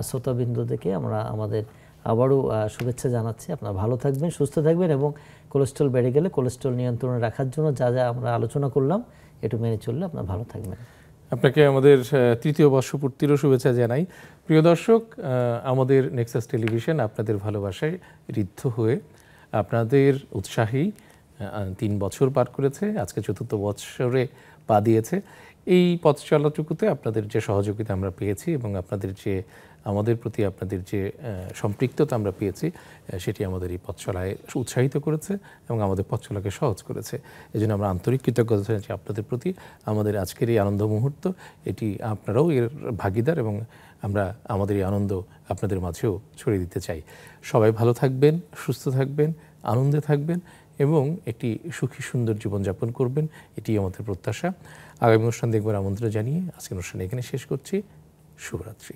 শ্রোতাবৃন্দদেরকে আমরা আমাদের আবারও শুভেচ্ছা জানাচ্ছি। আপনারা ভালো থাকবেন, সুস্থ থাকবেন, এবং কোলেস্ট্রল বেড়ে গেলে কোলেস্ট্রল নিয়ন্ত্রণে রাখার জন্য যা যা আমরা আলোচনা করলাম একটু মেনে চললে আপনারা ভালো থাকবেন। আপনাকে আমাদের তৃতীয় বর্ষপূর্তিরও শুভেচ্ছা জানাই। প্রিয় দর্শক, আমাদের নেক্সাস টেলিভিশন আপনাদের ভালোবাসায় ঋদ্ধ হয়ে আপনাদের উৎসাহী 3 বছর পার করেছে, আজকে 4র্থ বৎসরে পা দিয়েছে। এই পথ চলাটুকুতে আপনাদের যে সহযোগিতা আমরা পেয়েছি এবং আমাদের প্রতি আপনাদের যে সম্পৃক্ততা আমরা পেয়েছি, সেটি আমাদের এই পথ চলায় উৎসাহিত করেছে এবং আমাদের পথ চলাকে সহজ করেছে। এই জন্য আমরা আন্তরিক কৃতজ্ঞতা জানাচ্ছি আপনাদের প্রতি। আমাদের আজকের এই আনন্দ মুহূর্ত, এটি আপনারাও এর ভাগিদার, এবং আমরা আমাদের এই আনন্দ আপনাদের মাঝেও ছড়িয়ে দিতে চাই। সবাই ভালো থাকবেন, সুস্থ থাকবেন, আনন্দে থাকবেন, এবং একটি সুখী সুন্দর জীবনযাপন করবেন, এটি আমাদের প্রত্যাশা। আগামী অনুষ্ঠান দেখবার আমন্ত্রণ জানিয়ে আজকের অনুষ্ঠান এখানে শেষ করছি। শুভরাত্রি।